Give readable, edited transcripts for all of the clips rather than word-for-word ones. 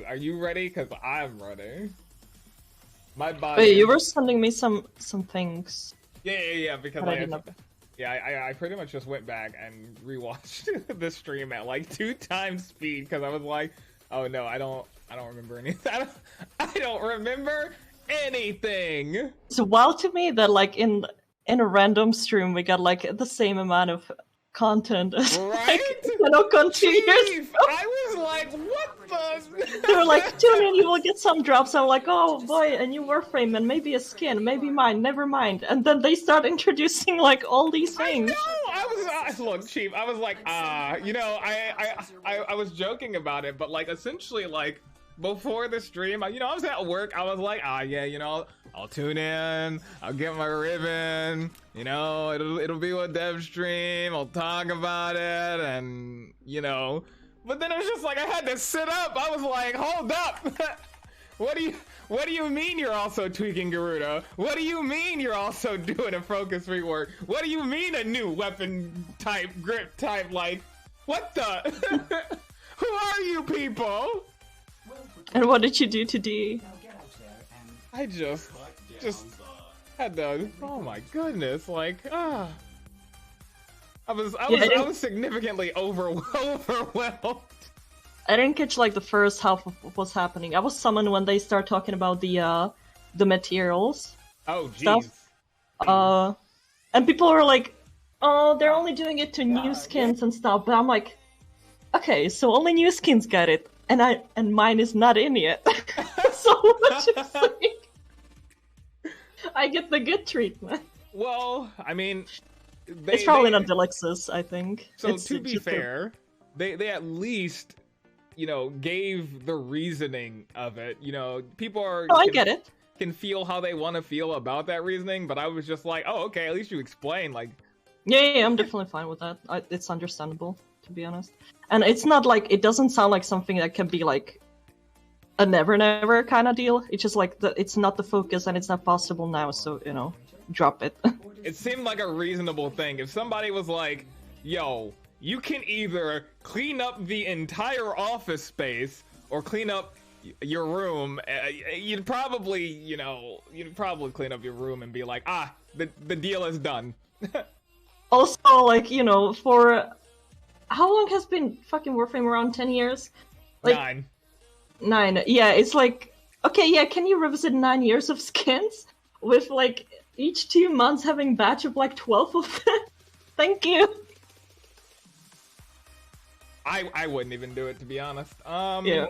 Are you ready? Because I'm ready. My body. Wait, you were sending me some things. Yeah. Because I pretty much just went back and rewatched the stream at like 2 times speed because I was like, oh no, I don't remember anything. I don't remember anything. It's wild to me that like in a random stream we got like the same amount of content as right? continuous. I was like, what the? They were like, tune in, you will get some drops. I'm like, oh boy, a new warframe and maybe a skin, maybe mine, never mind. And then they start introducing like all these things. I was look, Chief. I was like, you know, I was joking about it, but like essentially like before the stream, you know, I was at work. I was like, yeah, you know, I'll tune in. I'll get my ribbon. You know, it'll be with Devstream. I'll talk about it, and you know. But then it was just like I had to sit up. I was like, hold up. What do you mean you're also tweaking Garuda? What do you mean you're also doing a focus rework? What do you mean a new weapon type, grip type? Like, what the? Who are you people? And what did you do to D? I just had to. Oh my goodness! Like, I was significantly overwhelmed. I didn't catch like the first half of what was happening. I was summoned when they start talking about the materials. Oh jeez. And people were like, "Oh, they're only doing it to new skins and stuff." But I'm like, okay, so only new skins get it, and mine is not in yet. So what you saying? I get the good treatment. Well, I mean, it's probably not deluxes, I think. So to be fair, they at least, you know, gave the reasoning of it. You know, people are. Oh, I get it. Can feel how they want to feel about that reasoning, but I was just like, oh, okay, at least you explain. Like, yeah, I'm definitely fine with that. It's understandable, to be honest. And it's not like it doesn't sound like something that can be like a never kind of deal. It's just like it's not the focus and it's not possible now, so you know, drop it. It seemed like a reasonable thing. If somebody was like, yo, you can either clean up the entire office space or clean up your room, you'd probably clean up your room and be like, the deal is done. Also, like, you know, for how long has been fucking Warframe around? 10 years? Like, 9. Yeah, it's like, okay, yeah, can you revisit 9 years of skins with like each 2 months having batch of like 12 of them? Thank you. I wouldn't even do it, to be honest. Yeah.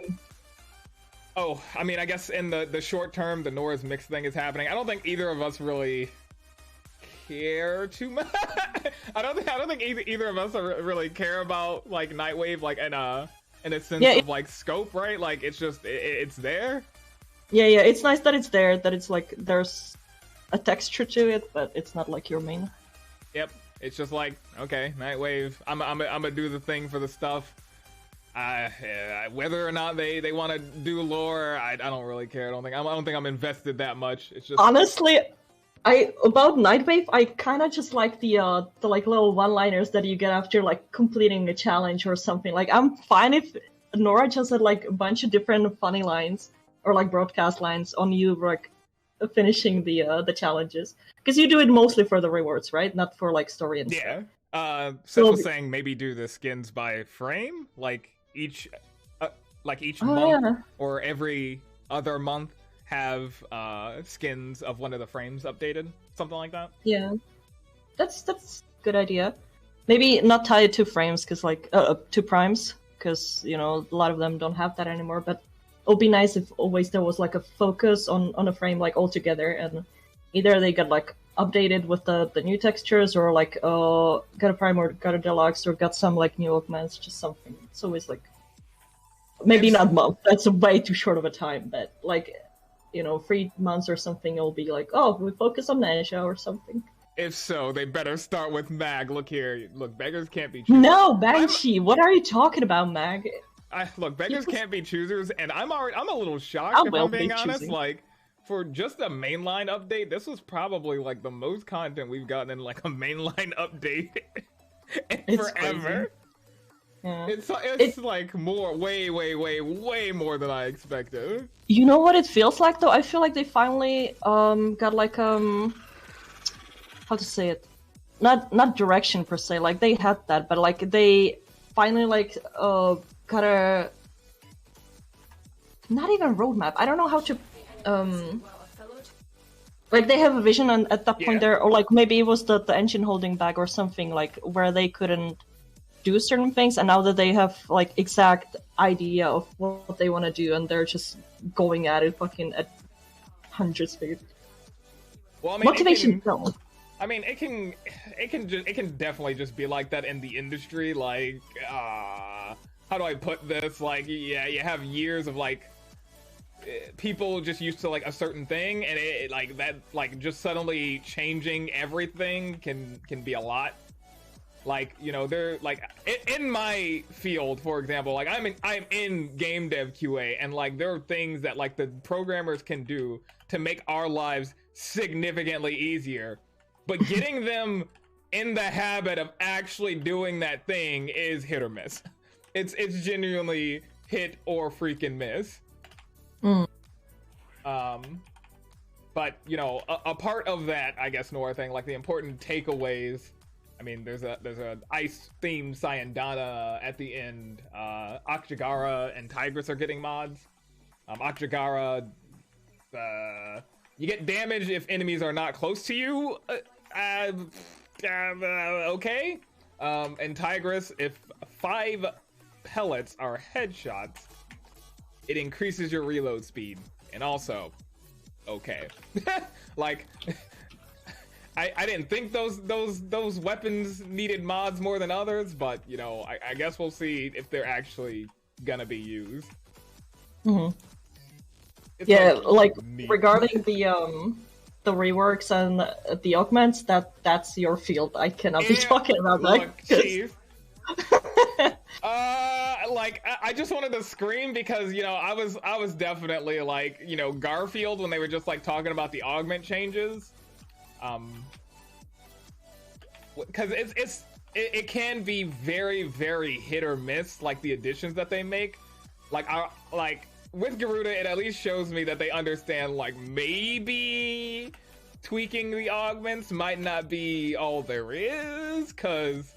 Oh, I mean, I guess in the short term, the Nora's Mix thing is happening. I don't think either of us really care too much. I don't think either of us really care about like Nightwave, like in a sense of like scope, right? Like it's just it's there. Yeah, it's nice that it's there. That it's like there's a texture to it, but it's not like your main. Yep, it's just like, okay, Nightwave. I'm gonna do the thing for the stuff. Whether or not they want to do lore, I don't really care. I don't think I'm invested that much. It's just honestly, about Nightwave, I kind of just like the like little one-liners that you get after like completing a challenge or something. Like I'm fine if Nora just had like a bunch of different funny lines or like broadcast lines on you like finishing the challenges, because you do it mostly for the rewards, right? Not for like story and stuff. Seth was saying maybe do the skins by frame, like each month or every other month have skins of one of the frames updated, something like that. Yeah, that's a good idea. Maybe not tied to frames, because like to primes, because you know a lot of them don't have that anymore. But it would be nice if always there was like a focus on a frame like all together, and either they got like updated with the new textures, or like got a prime or got a deluxe or got some like new augments, just something. It's always like maybe not month. That's way too short of a time, but like, you know, 3 months or something, it'll be like, oh, we focus on Naja or something. If so, they better start with Mag. Look here. Look, beggars can't be choosers. No, Banshee, what are you talking about, Mag? Look, beggars can't be choosers, and I'm a little shocked, if I'm being honest. Like, for just a mainline update, this was probably like the most content we've gotten in like a mainline update in forever. Yeah. It's like way more than I expected. You know what it feels like though? I feel like they finally got like how to say it? Not direction per se. Like they had that, but like they finally like got a not even roadmap. I don't know how to like they have a vision at that point there, or like maybe it was the engine holding back or something, like where they couldn't do certain things, and now that they have like exact idea of what they want to do, and they're just going at it fucking at 100 speed. Well, I mean, motivation though. I mean, it can definitely just be like that in the industry. Like, how do I put this? Like, yeah, you have years of like people just used to like a certain thing, and it like that, like just suddenly changing everything can be a lot. Like, you know, they're like in my field, for example, like I'm in game dev QA, and like there are things that like the programmers can do to make our lives significantly easier, but getting them in the habit of actually doing that thing is hit or miss. It's genuinely hit or freaking miss. But you know, a part of that, I guess, Nora thing, like the important takeaways. I mean, there's a ice themed Sayandana at the end. Akjagara and Tigris are getting mods. Akjagara, you get damage if enemies are not close to you. Okay. And Tigris, if 5 pellets are headshots, it increases your reload speed. And also, okay. Like, I didn't think those weapons needed mods more than others, but you know, I guess we'll see if they're actually gonna be used. Yeah, like regarding the reworks and the augments, that's your field. I cannot be talking about that. Look, Chief. Like I just wanted to scream because, you know, I was definitely like, you know, Garfield when they were just like talking about the augment changes. Because it can be very hit or miss, like the additions that they make. Like with Garuda, it at least shows me that they understand like maybe tweaking the augments might not be all there is, because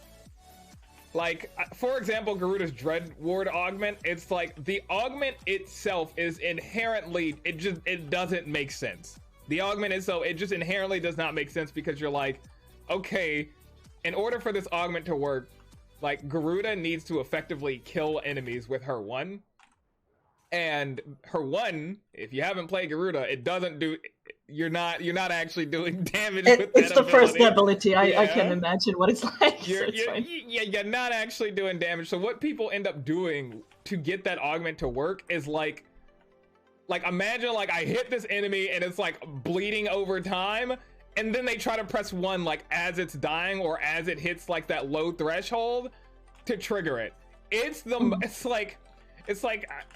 like, for example, Garuda's Dread Ward augment, it's like the augment itself is inherently, it doesn't make sense. The augment itself, it just inherently does not make sense, because you're like, okay, in order for this augment to work, like Garuda needs to effectively kill enemies with her 1. And her 1, if you haven't played Garuda, it doesn't do, you're not actually doing damage with that It's the ability. First ability. I can imagine what it's like. You're not actually doing damage. So what people end up doing to get that augment to work is like imagine like I hit this enemy and it's like bleeding over time, and then they try to press 1 like as it's dying or as it hits like that low threshold to trigger it. It's like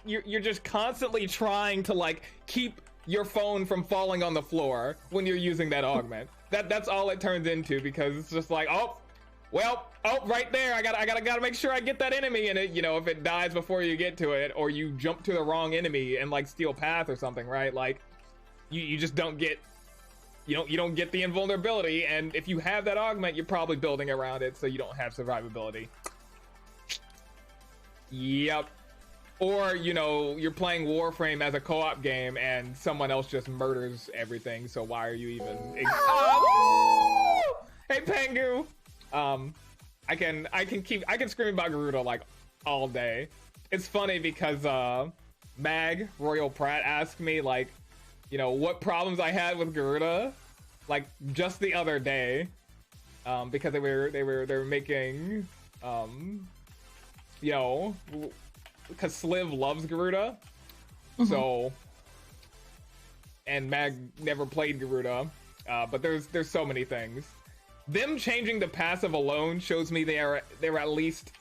you're just constantly trying to like keep your phone from falling on the floor when you're using that augment. That's all it turns into, because it's just like, oh right there, I gotta make sure I get that enemy, and it, you know, if it dies before you get to it, or you jump to the wrong enemy and like steal path or something, right? Like you just don't get, you don't get the invulnerability, and if you have that augment, you're probably building around it so you don't have survivability. Yep. Or, you know, you're playing Warframe as a co-op game and someone else just murders everything, so why are you even... Hey, Pengu! I can scream about Garuda like all day. It's funny because Mag Royal Pratt asked me like, you know, what problems I had with Garuda, like just the other day, because they were making, you know, because Sliv loves Garuda, so, and Mag never played Garuda, but there's so many things. Them changing the passive alone shows me they're at least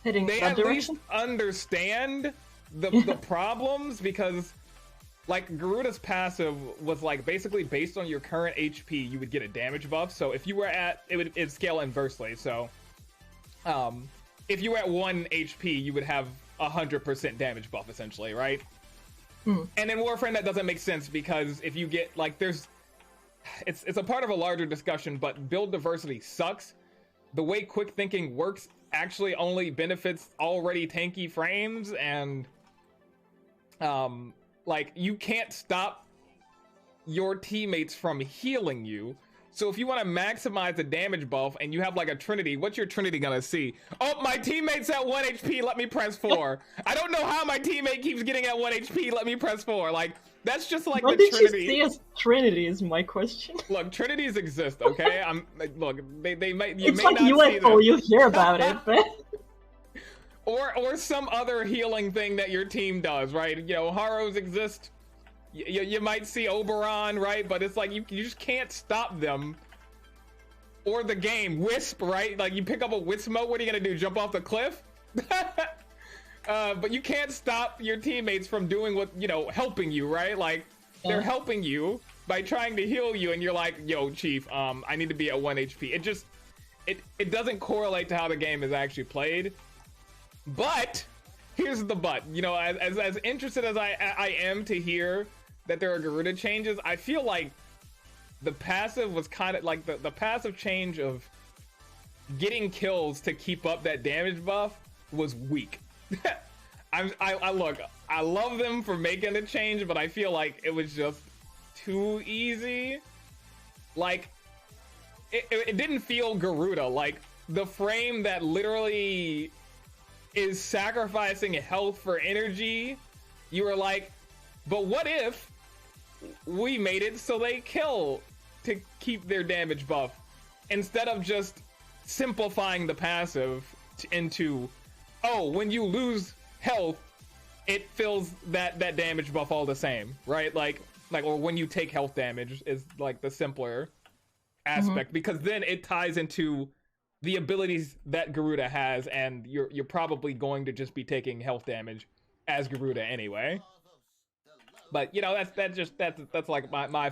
hitting they that at direction? least understand the problems, because like Garuda's passive was like basically based on your current HP, you would get a damage buff. So if you were at it'd scale inversely. So if you were at 1 HP, you would have 100% damage buff, essentially, right? And in Warframe, that doesn't make sense because if you get, like, it's a part of a larger discussion, but build diversity sucks. The way quick thinking works actually only benefits already tanky frames, and, like, you can't stop your teammates from healing you. So if you want to maximize the damage buff and you have like a Trinity, what's your Trinity gonna see? Oh, my teammate's at 1 HP, let me press 4. I don't know how my teammate keeps getting at 1 HP, let me press 4. Like, that's just like what the did Trinity. You see as Trinity is my question. Look, Trinities exist, okay? Look, they might, you it's may like not see them. UFO, you hear about it, but... Or some other healing thing that your team does, right? You know, Haros exist. You might see Oberon, right? But it's like you just can't stop them. Or the game, Wisp, right? Like you pick up a Wisp mode, what are you gonna do? Jump off the cliff? But you can't stop your teammates from doing what, you know, helping you, right? Like they're helping you by trying to heal you, and you're like, yo, Chief, I need to be at 1 HP. It just, it doesn't correlate to how the game is actually played. But here's the but. You know, as interested as I am to hear that there are Garuda changes, I feel like the passive was kind of like the passive change of getting kills to keep up that damage buff was weak. I look, I love them for making the change, but I feel like it was just too easy. Like it didn't feel Garuda. Like the frame that literally is sacrificing health for energy, you were like, but what if we made it so they kill to keep their damage buff, instead of just simplifying the passive into, oh, when you lose health, it fills that damage buff all the same, right? Like, or when you take health damage is like the simpler aspect, because then it ties into the abilities that Garuda has, and you're probably going to just be taking health damage as Garuda anyway. But you know, that's like my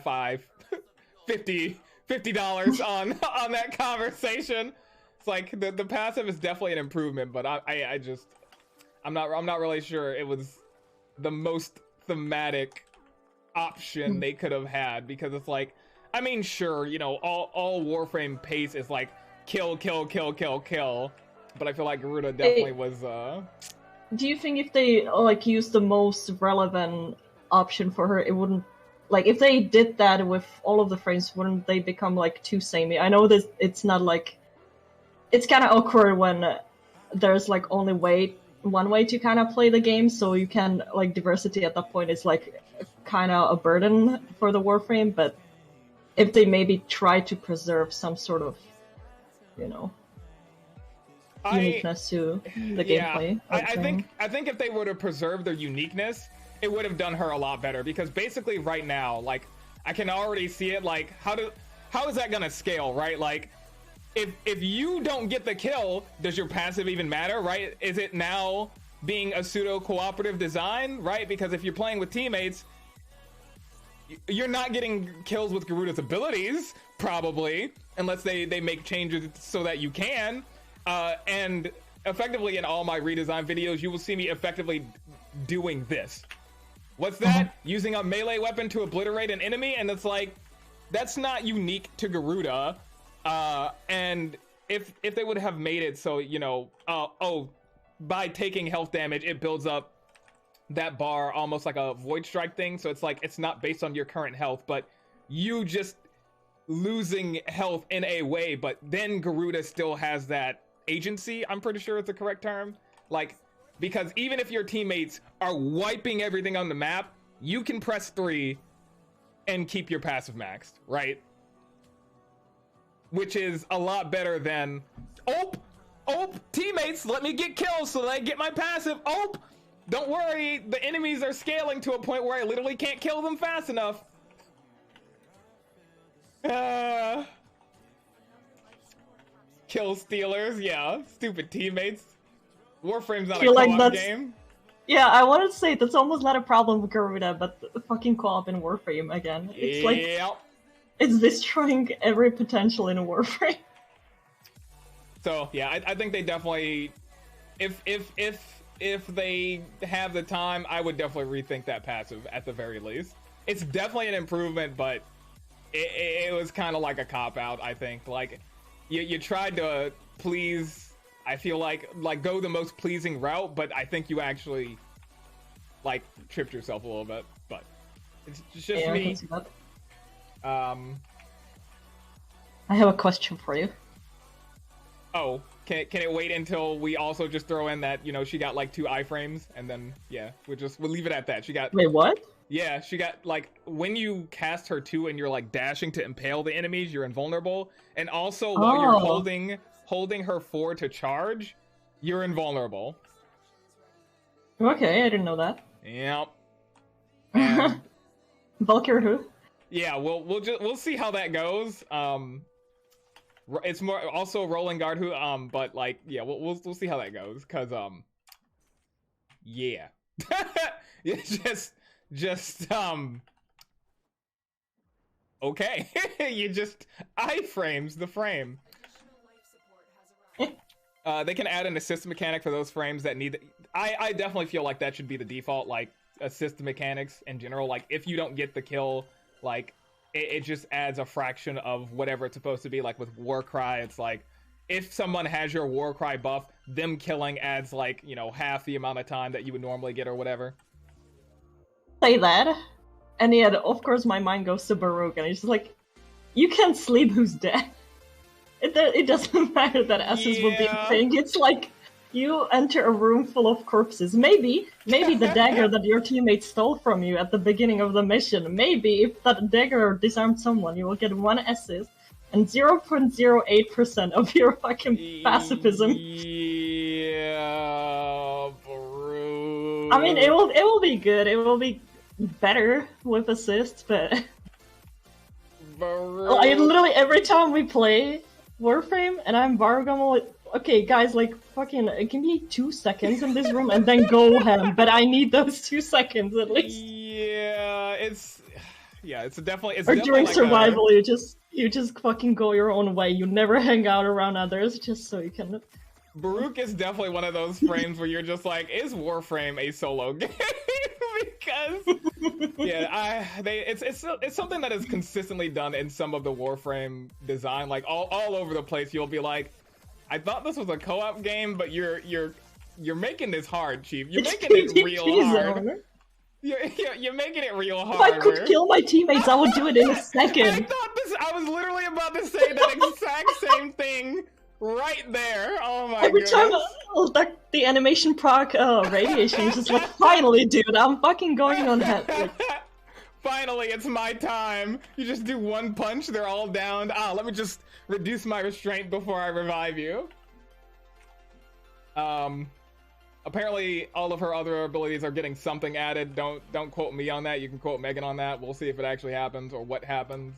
$50 on that conversation. It's like the passive is definitely an improvement, but I'm not really sure it was the most thematic option they could have had, because it's like, I mean, sure, you know, all Warframe pace is like kill, but I feel like Garuda definitely was. Do you think if they like used the most relevant option for her, it wouldn't, like, if they did that with all of the frames, wouldn't they become like too samey? I know this, it's not like, it's kind of awkward when there's like only one way to kind of play the game, so you can, like, diversity at that point is like kind of a burden for the Warframe. But if they maybe try to preserve some sort of, you know, uniqueness to the gameplay. I think if they were to preserve their uniqueness, it would have done her a lot better, because basically right now, like, I can already see it, like, how is that gonna scale, right? Like, if you don't get the kill, does your passive even matter, right? Is it now being a pseudo cooperative design, right? Because if you're playing with teammates, you're not getting kills with Garuda's abilities, probably, unless they make changes so that you can. And effectively in all my redesign videos, you will see me effectively doing this. What's that? Using a melee weapon to obliterate an enemy, and it's like, that's not unique to Garuda. And if they would have made it so, you know, by taking health damage, it builds up that bar almost like a void strike thing. So it's like, it's not based on your current health, but you just losing health in a way, but then Garuda still has that agency, I'm pretty sure it's the correct term. Like, because even if your teammates are wiping everything on the map, you can press 3 and keep your passive maxed, right? Which is a lot better than, teammates, let me get kills so that I get my passive. Don't worry, the enemies are scaling to a point where I literally can't kill them fast enough. Kill stealers, yeah, stupid teammates. Warframe's not a co-op game. Yeah, I wanted to say that's almost not a problem with Garuda, but the fucking co-op in Warframe again. It's like, it's destroying every potential in a Warframe. So yeah, I think they definitely, if they have the time, I would definitely rethink that passive at the very least. It's definitely an improvement, but it was kind of like a cop out. I think like you tried to please. I feel like go the most pleasing route, but I think you actually like tripped yourself a little bit. But it's just me. I have a question for you. Oh, can it wait until we also just throw in that, you know, she got like 2 iframes, and then yeah, we'll leave it at that. She got, wait, what? Yeah, she got, like, when you cast her 2 and you're like dashing to impale the enemies, you're invulnerable, and also while you're holding her 4 to charge, you're invulnerable. Okay, I didn't know that. Yep. Valkyrie who? Yeah, we'll see how that goes. It's more also rolling guard who, but like, yeah, we'll see how that goes, cause yeah, just okay, you just iframes the frame. They can add an assist mechanic for those frames that need. I definitely feel like that should be the default, like assist mechanics in general. Like if you don't get the kill, like. It just adds a fraction of whatever it's supposed to be. Like with Warcry, it's like if someone has your Warcry buff, them killing adds like, you know, half the amount of time that you would normally get or whatever. Say that, and yet of course my mind goes to Baruch, and it's just like, you can't sleep who's dead. It doesn't matter that S's will be a thing. It's like you enter a room full of corpses. Maybe the dagger that your teammate stole from you at the beginning of the mission. Maybe if that dagger disarmed someone, you will get 1 assist and 0.08% of your fucking pacifism. Yeah, bro. I mean, it will be good. It will be better with assists, but I literally every time we play Warframe and I'm Varg, I'm like, okay, guys, like, fucking, give me 2 seconds in this room and then go ham, but I need those 2 seconds at least. Yeah, it's definitely, or during like survival, you just fucking go your own way. You never hang out around others, just so you can. Baruch is definitely one of those frames where you're just like, is Warframe a solo game? Because yeah, it's something that is consistently done in some of the Warframe design, like all over the place. You'll be like, I thought this was a co-op game, but you're making this hard, Chief. You're making it real hard. You're making it real hard. If I could kill my teammates, I would do it in a second. I was literally about to say that exact same thing right there. Oh my god. Every time the animation proc radiation is just like, finally, dude, I'm fucking going on head. Like, finally, it's my time. You just do 1 punch, they're all down. Let me just reduce my restraint before I revive you. Apparently all of her other abilities are getting something added. Don't quote me on that. You can quote Megan on that. We'll see if it actually happens or what happens.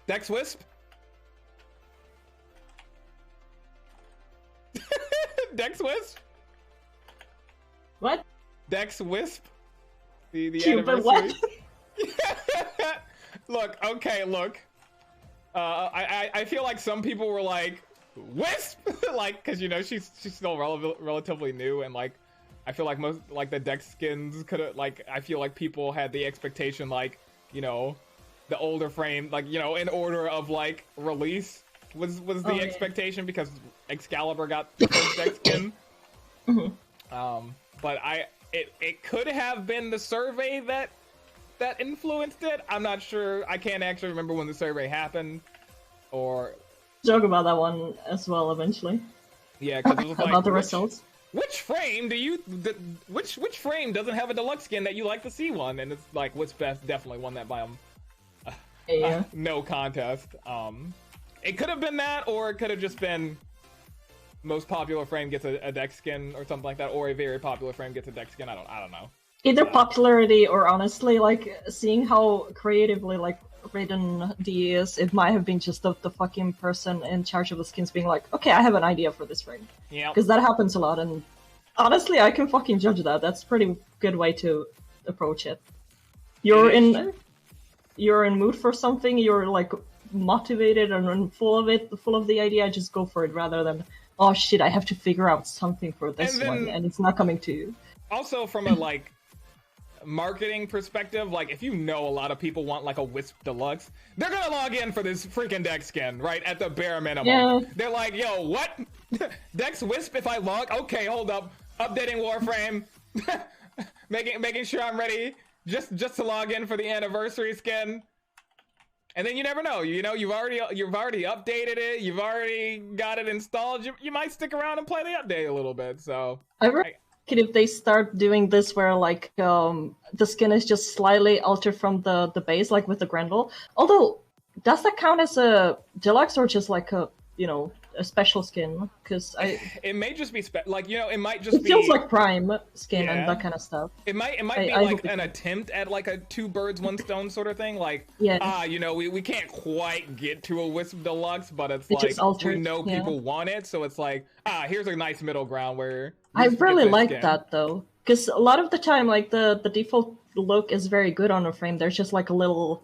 Dex Wisp. Dex Wisp? What? Dex Wisp? The Cuban what? Look. I feel like some people were like, Wisp! Like, cause you know, she's still relatively new, and like, I feel like most, like the Dex skins could've, like, I feel like people had the expectation, like, you know, the older frame, like, you know, in order of like release was the expectation, because Excalibur got the first Dex skin. But it could have been the survey that influenced it. I'm not sure. I can't actually remember when the survey happened, or joke about that one as well eventually. Yeah, because it was like, about the results. Which frame do you? Which frame doesn't have a deluxe skin that you like to see one? And it's like, what's best? Definitely won that by no contest. It could have been that, or it could have just been most popular frame gets a dex skin or something like that, or a very popular frame gets a dex skin. I don't know. Either popularity or honestly, like, seeing how creatively like written D is, it might have been just the fucking person in charge of the skins being like, okay, I have an idea for this frame. Yeah. Because that happens a lot, and honestly, I can fucking judge that. That's a pretty good way to approach it. You're in mood for something, you're like motivated and full of the idea, I just go for it rather than, oh shit, I have to figure out something for this one and it's not coming to you. Also, from a like marketing perspective, like if you know a lot of people want like a Wisp Deluxe, they're gonna log in for this freaking Dex skin, right? At the bare minimum. Yeah. They're like, yo, what? Dex Wisp if I log? Okay, hold up. Updating Warframe. making sure I'm ready just to log in for the anniversary skin. And then you never know, you know, you've already updated it, you've already got it installed, you might stick around and play the update a little bit, so. I reckon if they start doing this where like the skin is just slightly altered from the base, like with the Grendel. Although, does that count as a deluxe or just like a, you know, a special skin? Because it may just be like, you know, it might just be, it feels like Prime skin and that kind of stuff. It might be like an attempt at like a 2 birds 1 stone sort of thing, like you know, we can't quite get to a Wisp Deluxe, but it's like we know people want it, so it's like here's a nice middle ground where I really like that though, because a lot of the time like the default look is very good on a frame. There's just like a little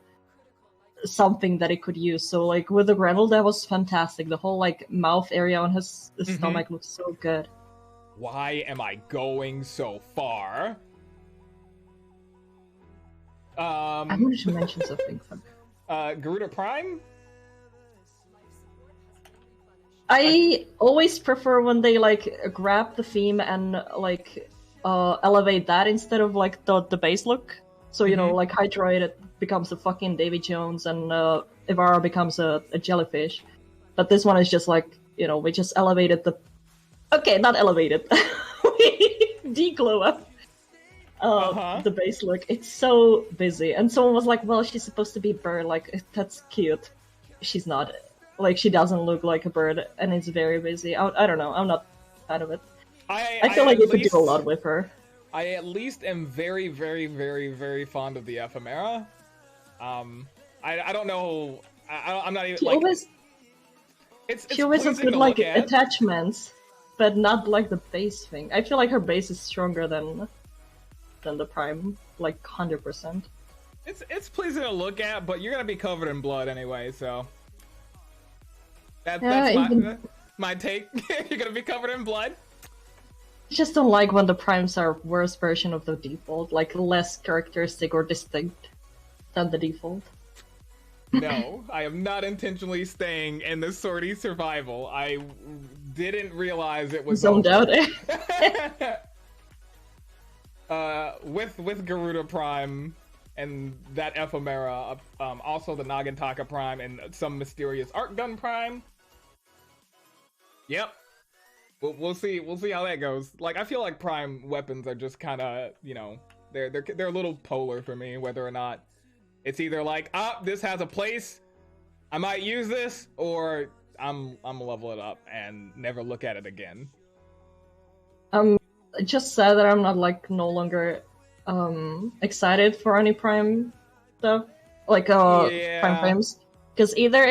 something that it could use. So like with the Grendel, that was fantastic. The whole like mouth area on his stomach looks so good. Why am I going so far? I wanted to mention something. Garuda Prime? I always prefer when they like grab the theme and like elevate that instead of like the base look. So you know, like Hydroid becomes a fucking Davy Jones and Ivara becomes a jellyfish. But this one is just like, you know, we just elevated the... Okay, not elevated. We de-glow up the base look. It's so busy. And someone was like, well, she's supposed to be bird. Like, that's cute. She's not. Like, she doesn't look like a bird and it's very busy. I don't know. I'm not a fan of it. I feel like you could do a lot with her. I at least am very, very, very, very fond of the ephemera. I don't know. I'm not even. She like, always. She always has good like attachments, but not like the base thing. I feel like her base is stronger than the Prime, like 100%. It's pleasing to look at, but you're gonna be covered in blood anyway, so. That's my take. You're gonna be covered in blood. I just don't like when the primes are worse version of the default, like less characteristic or distinct than the default. No, I am not intentionally staying in the sortie survival. I didn't realize it was zoned out. With Garuda Prime and that ephemera, also the Nagantaka Prime and some mysterious Arc Gun Prime. Yep. We'll see how that goes. Like, I feel like Prime weapons are just kind of, you know, they're a little polar for me, whether or not it's either like, this has a place, I might use this, or I'm level it up and never look at it again. Just sad that I'm not like no longer excited for any Prime stuff, like Prime frames. Because either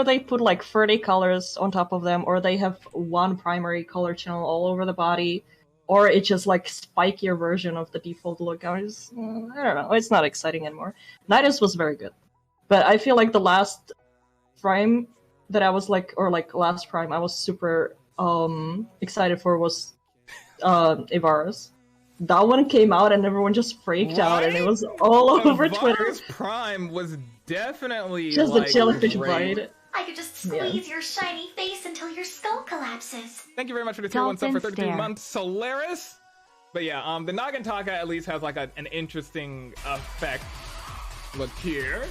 they put like 30 colors on top of them, or they have one primary color channel all over the body, or it's just like spikier version of the default look. I don't know, it's not exciting anymore. Nidus was very good, but I feel like the last Prime that I was like, or like last Prime I was super excited for was Ivara's. That one came out and everyone just freaked out, and it was all over Twitter. Prime was definitely just like, the jellyfish bride. I could just squeeze your shiny face until your skull collapses. Thank you very much for the 3-1 sub for 33 months, Solaris. But yeah, the Nagantaka at least has like an interesting effect. Look here.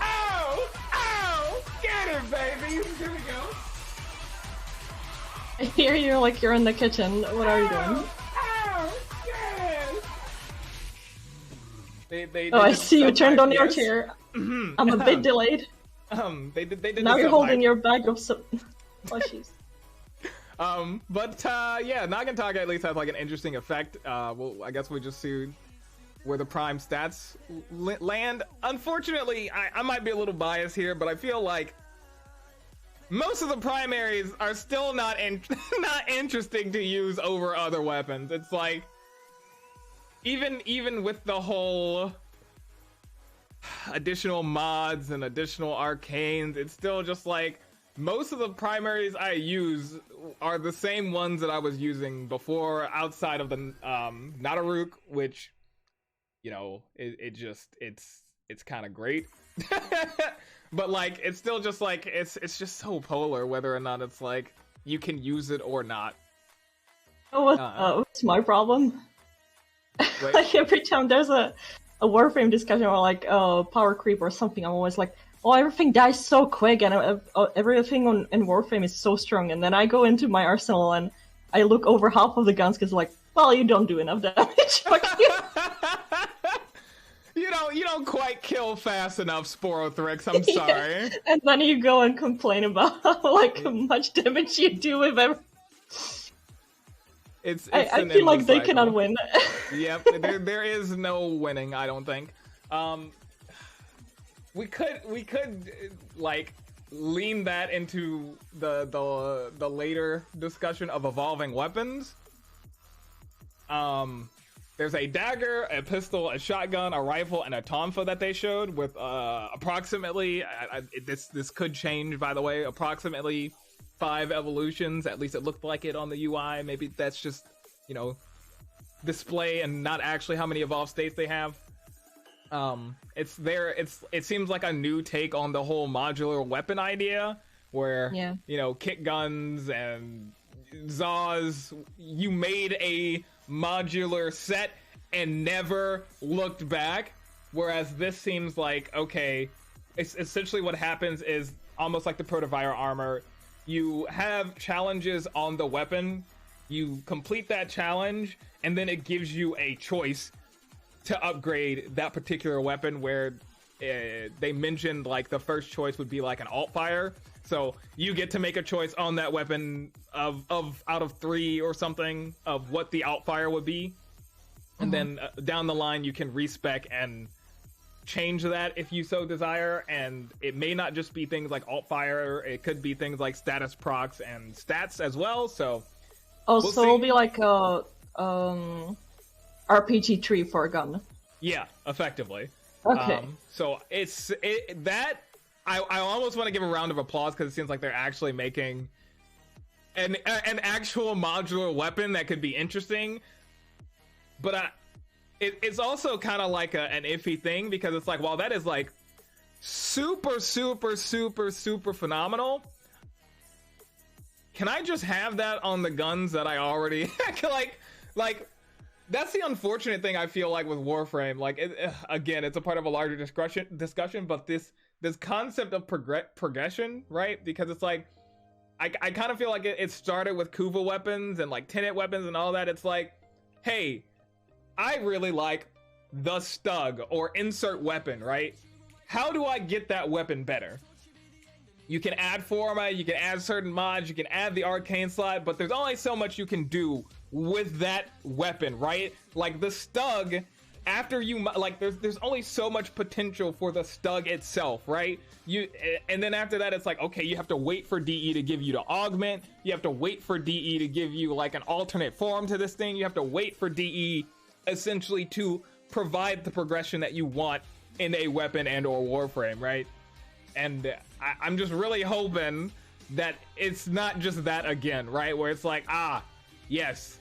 Ow! Ow! Get it, baby! Here we go. I hear you like you're in the kitchen. What are you doing? Ow! Yes! They I see you turned on your chair. I'm a bit delayed. They did now you're holding your bag of plushies. Yeah, Nagantaka at least has like an interesting effect. Well, I guess we just see where the Prime stats land. Unfortunately, I might be a little biased here, but I feel like most of the primaries are still not interesting to use over other weapons. It's like even with the whole additional mods and additional arcanes, it's still just like most of the primaries I use are the same ones that I was using before, outside of the Nadaruk, which, you know, it's kind of great. But like, it's still just like, it's just so polar whether or not it's like you can use it or not. What's my problem? Like every time there's a Warframe discussion or like power creep or something, I'm always like, oh, everything dies so quick and everything in Warframe is so strong. And then I go into my arsenal and I look over half of the guns because like, well, you don't do enough damage. You don't quite kill fast enough, Sporothrix. I'm sorry. Yeah. And then you go and complain about how like much damage you do with every. I feel like they cannot win. Yep, there is no winning, I don't think. We could like lean that into the later discussion of evolving weapons. There's a dagger, a pistol, a shotgun, a rifle, and a tonfa that they showed with approximately this could change, by the way, approximately 5 evolutions. At least it looked like it on the UI. Maybe that's just, you know, display and not actually how many evolved states they have. It seems like a new take on the whole modular weapon idea, where you know, kick guns and Zaws, you made a modular set and never looked back, whereas this seems like, okay, it's essentially what happens is almost like the Protavire armor. You have challenges on the weapon, you complete that challenge, and then it gives you a choice to upgrade that particular weapon, where they mentioned like the first choice would be like an alt fire. So you get to make a choice on that weapon of out of 3 or something of what the alt fire would be. And then down the line you can respec and change that if you so desire. And it may not just be things like alt fire, it could be things like status procs and stats as well. So it'll be like a RPG tree for a gun. Yeah, effectively. Okay. So I almost want to give a round of applause because it seems like they're actually making an actual modular weapon that could be interesting. But it's also kind of like an iffy thing, because it's like, while that is like super phenomenal, can I just have that on the guns that I already like that's the unfortunate thing I feel like with Warframe. Like, again, it's a part of a larger discussion, but this concept of progression, right? Because it's like, I kind of feel like it started with Kuva weapons and like Tenet weapons and all that. It's like, hey, I really like the Stug or insert weapon, right? How do I get that weapon better? You can add format, you can add certain mods, you can add the arcane slot, but there's only so much you can do with that weapon, right? Like the Stug, after you like, there's only so much potential for the Stug itself, right? And then after that, it's like, okay, you have to wait for DE to give you the augment. You have to wait for DE to give you like an alternate form to this thing. You have to wait for DE essentially to provide the progression that you want in a weapon and or Warframe, right? And I'm just really hoping that it's not just that again, right? Where it's like, yes,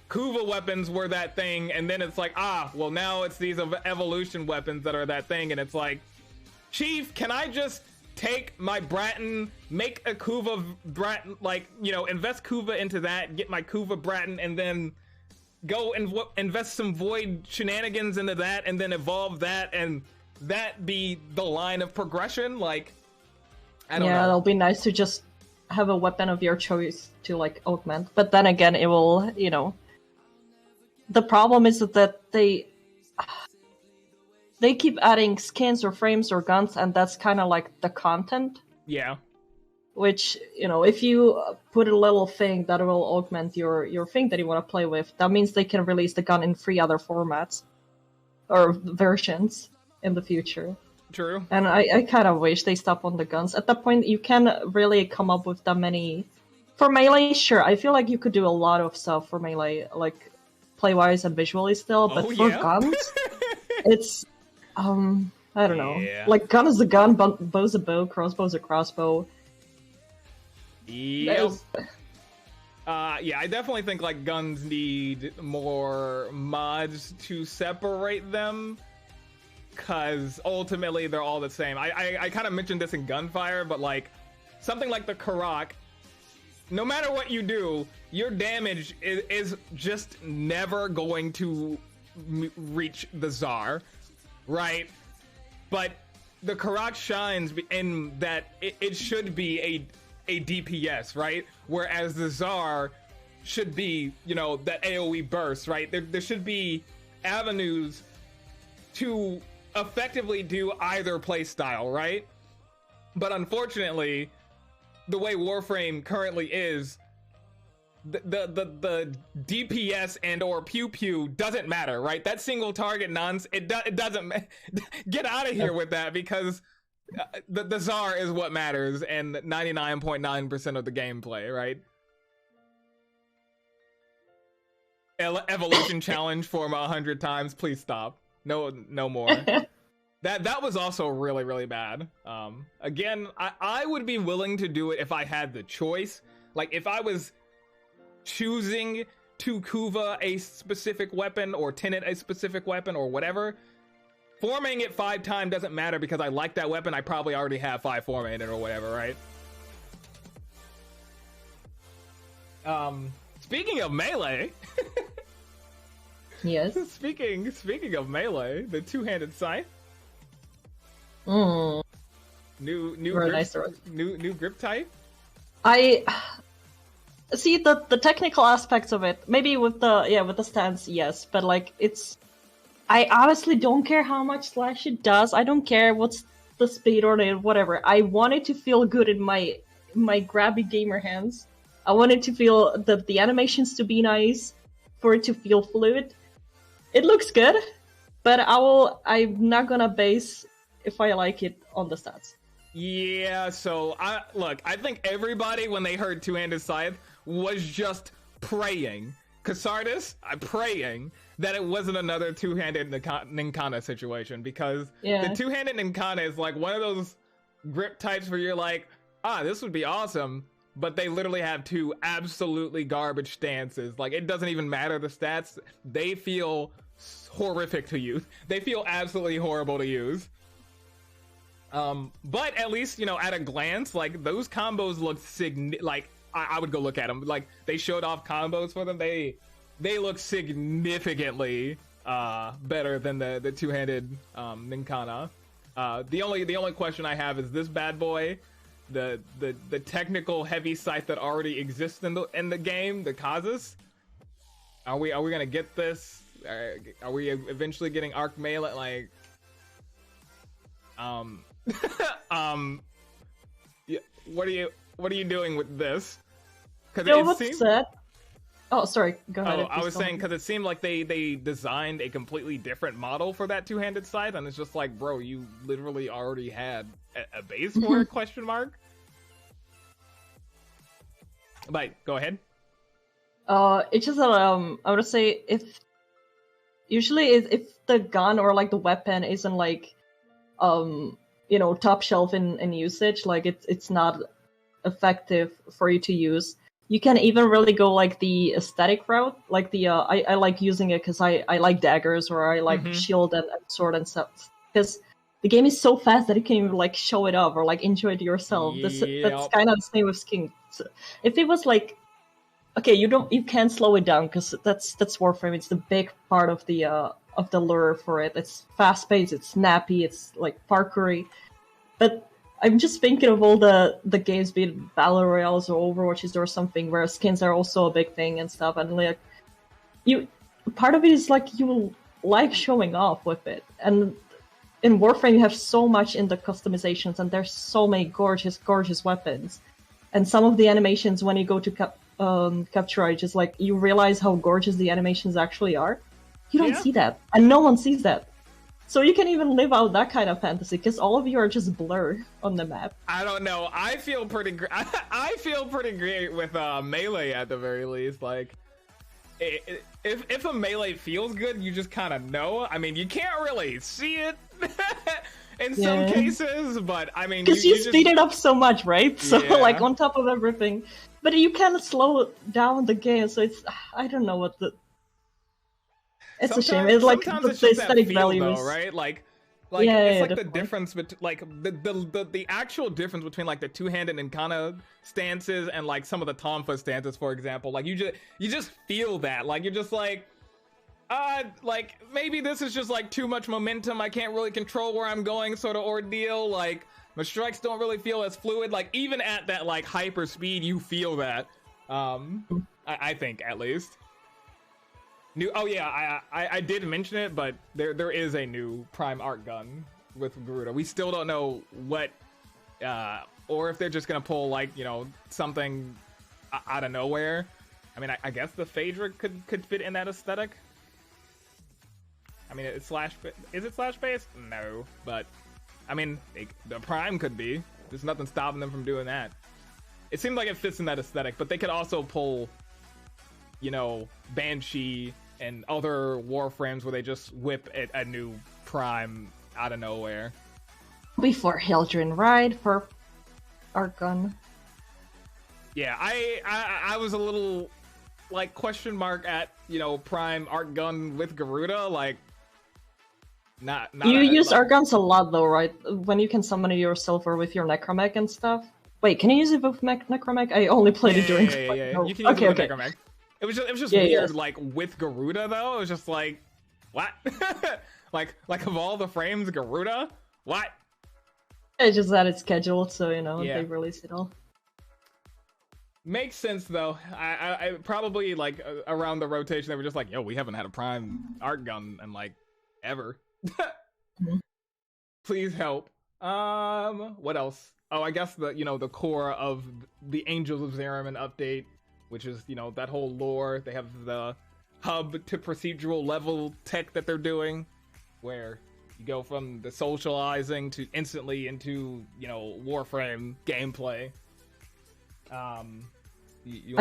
Kuva weapons were that thing, and then it's like, well, now it's these evolution weapons that are that thing, and it's like, Chief, can I just take my Bratton, make a Kuva Bratton, like, you know, invest Kuva into that, get my Kuva Bratton, and then go and invest some Void shenanigans into that, and then evolve that, and that be the line of progression? Like, I don't know. Yeah, it'll be nice to just have a weapon of your choice to like augment, but then again, it will, you know, the problem is that they keep adding skins or frames or guns, and that's kind of like the content. Yeah. Which, you know, if you put a little thing that will augment your thing that you want to play with, that means they can release the gun in 3 other formats or versions in the future. True. And I kind of wish they stop on the guns. At that point, you can really come up with that many. For Melee, sure, I feel like you could do a lot of stuff for Melee, like play-wise and visually still, but for guns, it's I don't know. Yeah. Like, gun is a gun, bow's a bow, crossbow's a crossbow. Yep. Yeah, I definitely think like guns need more mods to separate them, because ultimately they're all the same. I kind of mentioned this in Gunfire, but like something like the Karak, no matter what you do, your damage is just never going to reach the Tsar, right? But the Karak shines in that it should be a DPS, right? Whereas the Tsar should be, you know, that AoE burst, right? There should be avenues to effectively do either playstyle, right? But unfortunately, the way Warframe currently is, the DPS and or pew pew doesn't matter, right? That single target nonsense, it doesn't get out of here with that, because the Tsar is what matters, and 99.9% of the gameplay, right? Evolution challenge form 100 times, please stop. No more. That was also really, really bad. Again, I would be willing to do it if I had the choice. Like, if I was choosing to Kuva a specific weapon or Tenet a specific weapon or whatever, forming it 5 times doesn't matter, because I like that weapon. I probably already have 5 formatted or whatever, right? Speaking of melee, Yes. speaking of melee, the two-handed scythe. Mm. New grip type. I see the technical aspects of it. Maybe with the stance, yes, but like I honestly don't care how much slash it does. I don't care what's the speed or whatever. I want it to feel good in my grabby gamer hands. I want it to feel the animations to be nice, for it to feel fluid. It looks good, but I'm not gonna base if I like it on the stats. Yeah, so I think everybody, when they heard two-handed scythe, was just praying. Casardis, I'm praying that it wasn't another two-handed Ninkana situation, because the two-handed Ninkana is like one of those grip types where you're like, this would be awesome, but they literally have 2 absolutely garbage stances. Like, it doesn't even matter the stats. They feel horrific to use. They feel absolutely horrible to use. But at least, you know, at a glance, like, those combos look like, I would go look at them. Like, they showed off combos for them. They look significantly better than the two-handed Ninkana. The only question I have is this bad boy, the technical heavy scythe that already exists in the game, the Kazus. Are we gonna get this? Are we eventually getting arc melee? Like, yeah, what are you doing with this? Because what's that? Oh, sorry. Go ahead. I was saying, because it seemed like they designed a completely different model for that two-handed scythe, and it's just like, bro, you literally already had a base for it? Question mark. But go ahead. It's just that I would say if the gun or like the weapon isn't like you know, top shelf in usage, like it's not effective for you to use. You can even really go like the aesthetic route, like the I like using it because I like daggers, or I like shield and sword and stuff, because the game is so fast that you can even like show it off or like enjoy it yourself. That's kind of the same with skin. So if it was like, okay, you can't slow it down, because that's Warframe. It's the big part of the lure for it. It's fast paced, it's snappy, it's like parkoury. But I'm just thinking of all the games, be it Battle Royales or Overwatches or something, where skins are also a big thing and stuff, and like part of it is like you like showing off with it. And in Warframe you have so much in the customizations, and there's so many gorgeous weapons. And some of the animations, when you go to capture, just like you realize how gorgeous the animations actually are. You don't see that, and no one sees that. So you can even live out that kind of fantasy, because all of you are just blur on the map. I don't know. I feel pretty I feel pretty great with melee at the very least. Like, if a melee feels good, you just kind of know. I mean, you can't really see it. in some cases, but I mean, because you just speed it up so much, right? So Yeah. like on top of everything, but you can slow down the game. So it's I don't know what the. It's a shame. It's like sometimes the it's just that aesthetic feel, value though, is right? Like Yeah, it's yeah, like the definitely. difference between like the actual difference between like the two-handed and kind of stances and like some of the tonfa stances, for example. Like you just feel that. Like you're just like maybe this is just like too much momentum. I can't really control where I'm going, sort of ordeal. Like my strikes don't really feel as fluid. Like even at that like hyper speed, you feel that. I think at least. Oh yeah, I did mention it, but there is a new Prime Art gun with Garuda. We still don't know what, or if they're just gonna pull like something out of nowhere. I mean, I guess the Phaedra could fit in that aesthetic. I mean, it's is it slash based? No, but I mean, the Prime could be. There's nothing stopping them from doing that. It seems like it fits in that aesthetic, but they could also pull, Banshee and other Warframes where they just whip a new Prime out of nowhere. Before Hildren, right? For Art Gun. Yeah, I was a little like question mark at Prime Art Gun with Garuda, like not you use Art Guns a lot though, right? When you can summon it yourself or with your Necromech and stuff. Wait, can you use it with Necromech? I only played it during. Yeah. Oh, You can use it with okay. Necromech. It was just weird, like with Garuda though. It was just like, what? like of all the frames, Garuda? What? It's just that it's scheduled, so they release it all. Makes sense though. I probably like around the rotation they were just like, yo, we haven't had a Prime Art Gun in like ever. Please help. What else? Oh, I guess the core of the Angels of Zariman update, which is that whole lore. They have the hub to procedural level tech that they're doing, where you go from the socializing to instantly into Warframe gameplay. I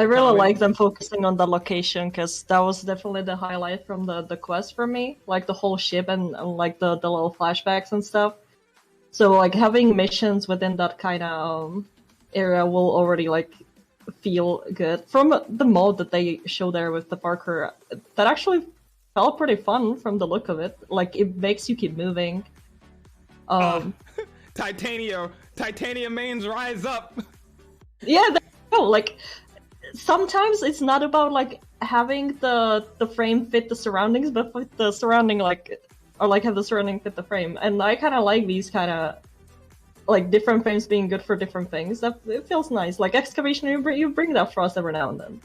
really like them focusing on the location, because that was definitely the highlight from the quest for me, like the whole ship and like the little flashbacks and stuff. So like having missions within that kind of area will already like feel good. From the mode that they show there with the Parker, that actually felt pretty fun from the look of it. Like it makes you keep moving. Titania mains rise up. Yeah, like sometimes it's not about like having the frame fit the surroundings, but with the surrounding have the surrounding fit the frame. And I kind of like these kind of like different frames being good for different things. That it feels nice. Like Excavation, you bring that Frost every now and then,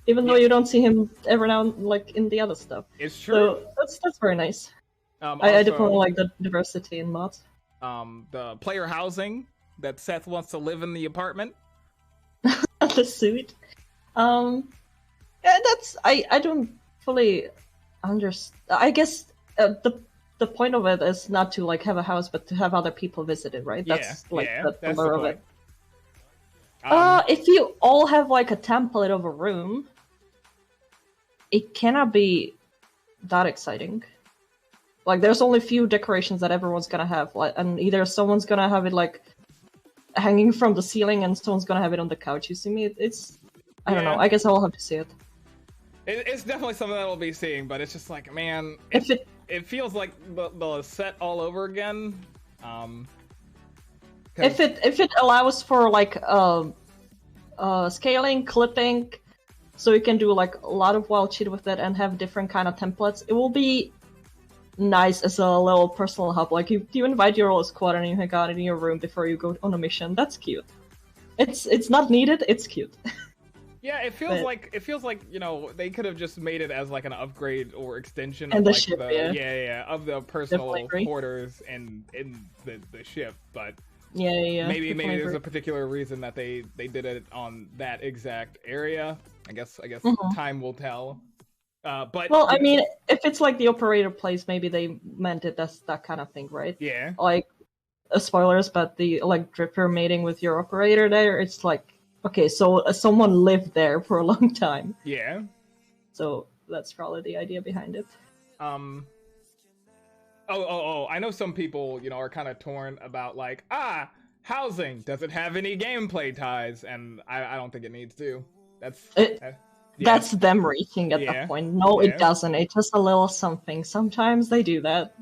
even though you don't see him every now and like in the other stuff. It's true. So that's very nice. I definitely like the diversity in mods. The player housing that Seth wants to live in the apartment. The suit. Yeah, that's I don't fully understand. I guess the point of it is not to like have a house, but to have other people visit it, right? That's the lure of it. If you all have like a template of a room, it cannot be that exciting. Like there's only few decorations that everyone's gonna have, like, and either someone's gonna have it like hanging from the ceiling and someone's gonna have it on the couch. You see me? It's I don't know. I guess I'll have to see it. It's definitely something that we'll be seeing, but it's just like, man, it feels like the set all over again. If it allows for like scaling, clipping, so you can do like a lot of wild shit with it and have different kind of templates, it will be nice as a little personal hub. Like you invite your whole squad and you hang out in your room before you go on a mission. That's cute. It's not needed. It's cute. Yeah, it feels like they could have just made it as like an upgrade or extension and of the like ship, of the personal quarters and in the ship, but maybe there's a particular reason that they did it on that exact area. I guess time will tell. But I mean, if it's like the operator place, maybe they meant it as that kind of thing, right? Yeah. Like spoilers, but the like dripper mating with your operator there, it's like, okay, so someone lived there for a long time. Yeah. So that's probably the idea behind it. Oh, I know some people, you know, are kind of torn about like, housing, does it have any gameplay ties? And I don't think it needs to. That's yeah. That's them racing at Yeah. that point. No, Yeah. it doesn't. It's just a little something. Sometimes they do that.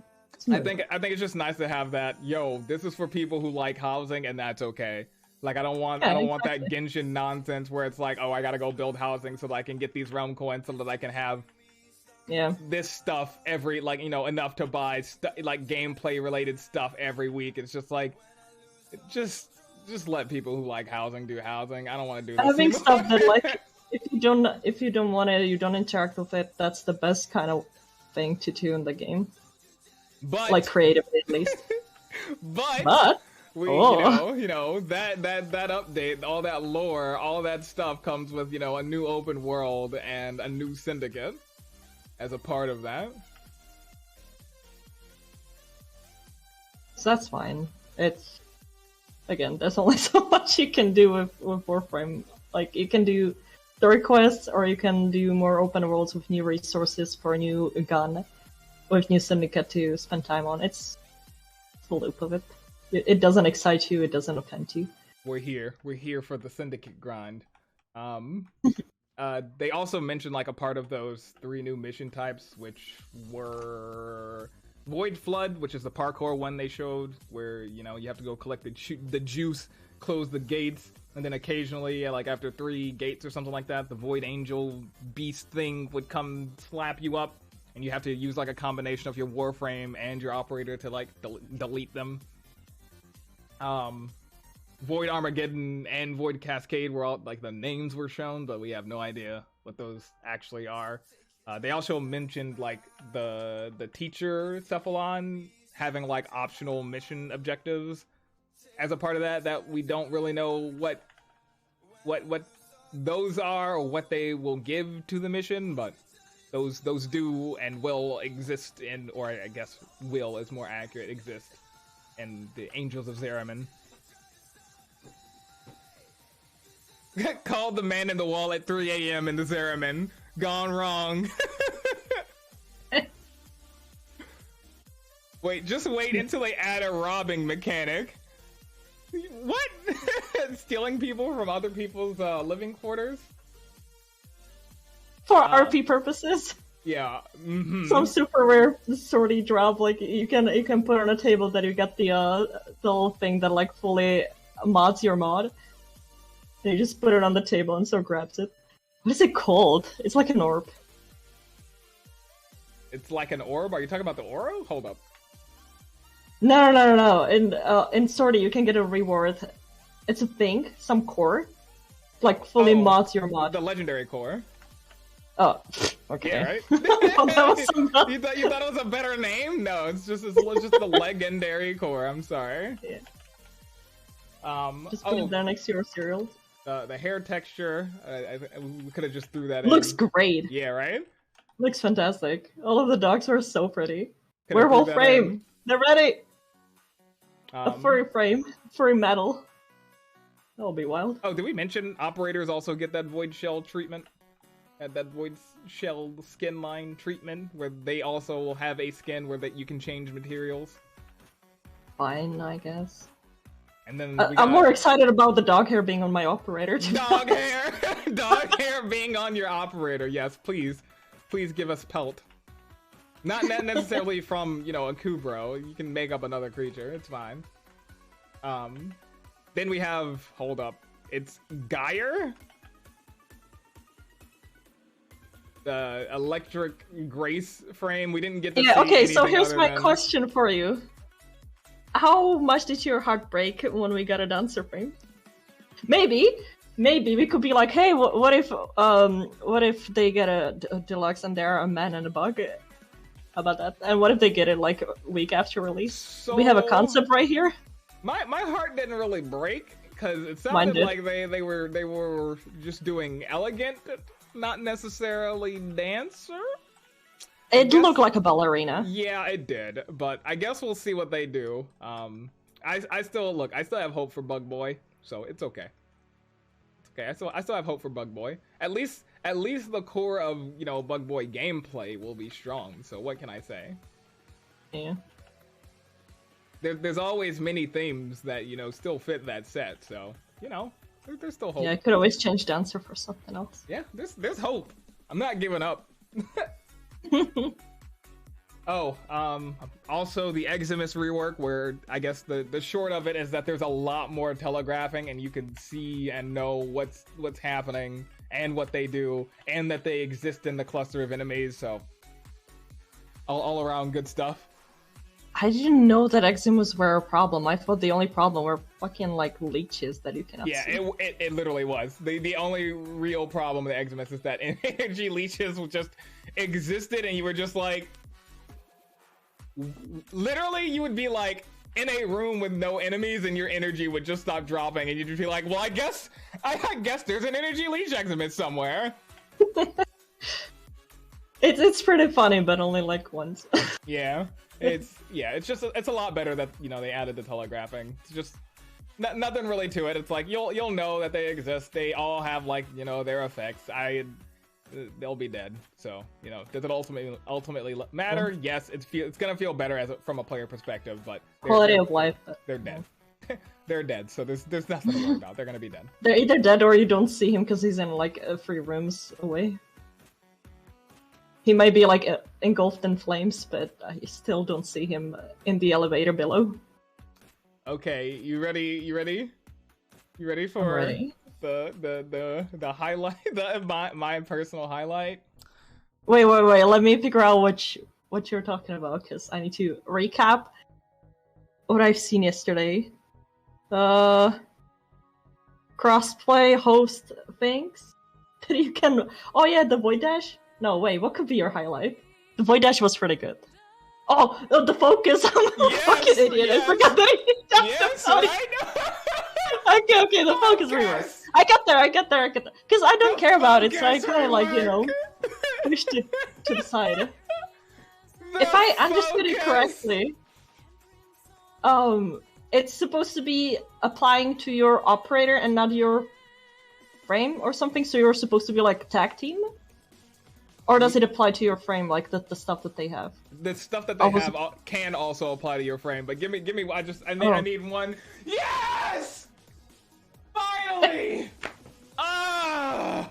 I think it's just nice to have that. Yo, this is for people who like housing, and that's okay. Like I don't want that Genshin nonsense where it's like, oh, I gotta go build housing so that I can get these realm coins so that I can have this stuff every, like, you know, enough to buy like gameplay related stuff every week. It's just like, just let people who like housing do housing. I don't want to do this having anymore. stuff that like if you don't want to, you don't interact with it. That's the best kind of thing to do in the game. But like creatively at least. but we, you know that update, all that lore, all that stuff comes with, you know, a new open world and a new syndicate as a part of that. So that's fine. It's again, there's only so much you can do with Warframe. Like you can do the requests, or you can do more open worlds with new resources for a new gun, with new syndicate to spend time on. It's the loop of it. It doesn't excite you. It doesn't offend you. We're here for the syndicate grind. They also mentioned like a part of those 3 new mission types, which were Void Flood, which is the parkour one they showed, where, you know, you have to go collect the juice, close the gates, and then occasionally, like after 3 gates or something like that, the Void Angel beast thing would come slap you up, and you have to use like a combination of your warframe and your operator to like delete them. Void Armageddon and Void Cascade were all like the names were shown, but we have no idea what those actually are. They also mentioned like the teacher Cephalon having like optional mission objectives as a part of that we don't really know what those are or what they will give to the mission, but those do and will exist in, or I guess will is more accurate, exist in the Angels of Zeraman. Called the man in the wall at 3 a.m. in the Zeraman. Gone wrong. Just wait until they add a robbing mechanic. What? Stealing people from other people's living quarters? For RP purposes? Yeah. Mm-hmm. Some super rare sortie drop, like you can put on a table that you get the little thing that like fully mods your mod. And you just put it on the table and so grabs it. What is it called? It's like an orb. It's like an orb? Are you talking about the aura? Hold up. No. In sortie you can get a reward. It's a thing, some core. Like fully mods your mod. The legendary core. Oh, okay. Yeah, right? Well, you thought it was a better name? No, it's just the legendary core. I'm sorry. Yeah. Just put it there next to your cereal. The hair texture, we could have just threw that in. Looks great. Yeah, right? Looks fantastic. All of the dogs are so pretty. Werewolf frame. They're ready. A furry frame, furry metal. That'll be wild. Oh, did we mention operators also get that void shell treatment? That void shell skin line treatment, where they also will have a skin where you can change materials. Fine, I guess. And then I'm more excited about the dog hair being on my operator. Dog hair, dog hair being on your operator. Yes, please give us pelt. Not necessarily from, you know, a Kubro. You can make up another creature. It's fine. Then we have, hold up, it's Geyer, the electric grace frame. We didn't get to see okay, so anything here's other my than... question for you. How much did your heart break when we got a dancer frame? Maybe we could be like, hey, what if they get a deluxe and they're a man and a bug? How about that? And what if they get it like a week after release? So, we have a concept right here. My heart didn't really break because it sounded like they were just doing elegant, not necessarily dancer. It looked like a ballerina. Yeah, it did, but I guess we'll see what they do. I still have hope for Bug Boy, so it's okay. It's okay. I still have hope for Bug Boy. At least the core of, you know, Bug Boy gameplay will be strong. So what can I say? Yeah. There's always many themes that, you know, still fit that set, so, you know, there's still hope. Yeah, I could always change the answer for something else. Yeah, there's hope. I'm not giving up. Oh, also the Eximus rework, where I guess the short of it is that there's a lot more telegraphing, and you can see and know what's happening and what they do, and that they exist in the cluster of enemies. So all around good stuff. I didn't know that Eximus were a problem. I thought the only problem were fucking like leeches that you cannot Yeah, see. it literally was. The only real problem with Eximus is that energy leeches just existed, and you were just like, literally you would be like in a room with no enemies, and your energy would just stop dropping, and you'd just be like, well, I guess there's an energy leech Eximus somewhere. It's pretty funny, but only like once. Yeah. It's a lot better that, you know, they added the telegraphing. It's just nothing really to it. It's like you'll know that they exist. They all have, like, you know, their effects. They'll be dead. So, you know, does it ultimately matter? Yes, it's gonna feel better from a player perspective, but Quality of life. They're dead. They're dead. So there's nothing to worry about. They're gonna be dead. They're either dead or you don't see him because he's in like 3 rooms away. He might be like engulfed in flames, but you still don't see him in the elevator below. Okay, you ready? You ready for I'm ready. the highlight, my personal highlight? Wait. Let me figure out what you're talking about, because I need to recap what I've seen yesterday. Crossplay host things that you can. Oh yeah, the Void Dash. No, wait, what could be your highlight? The Void Dash was pretty good. Oh, the focus! I'm a fucking idiot. Yes. I forgot that he yes, I know. Okay, the focus rework. I got there. Because I don't care about it, so I kind of like, you know, pushed it to the side. If I understood it correctly, it's supposed to be applying to your operator and not your frame or something, so you're supposed to be like a tag team? Or does it apply to your frame, like the stuff that they have? The stuff that they have can also apply to your frame, but give me. I need one. Yes! Finally! Oh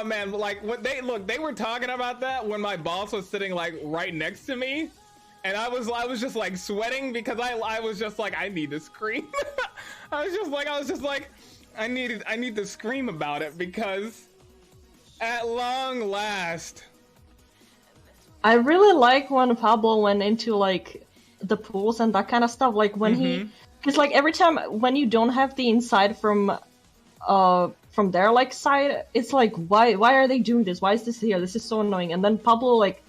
man, like they were talking about that when my boss was sitting like right next to me, and I was just like sweating because I was just like, I need to scream. I was just like, I need to scream about it because. At long last. I really like when Pablo went into like the pools and that kind of stuff. Like when he, because like every time when you don't have the inside from their like side, it's like why are they doing this? Why is this here? This is so annoying. And then Pablo like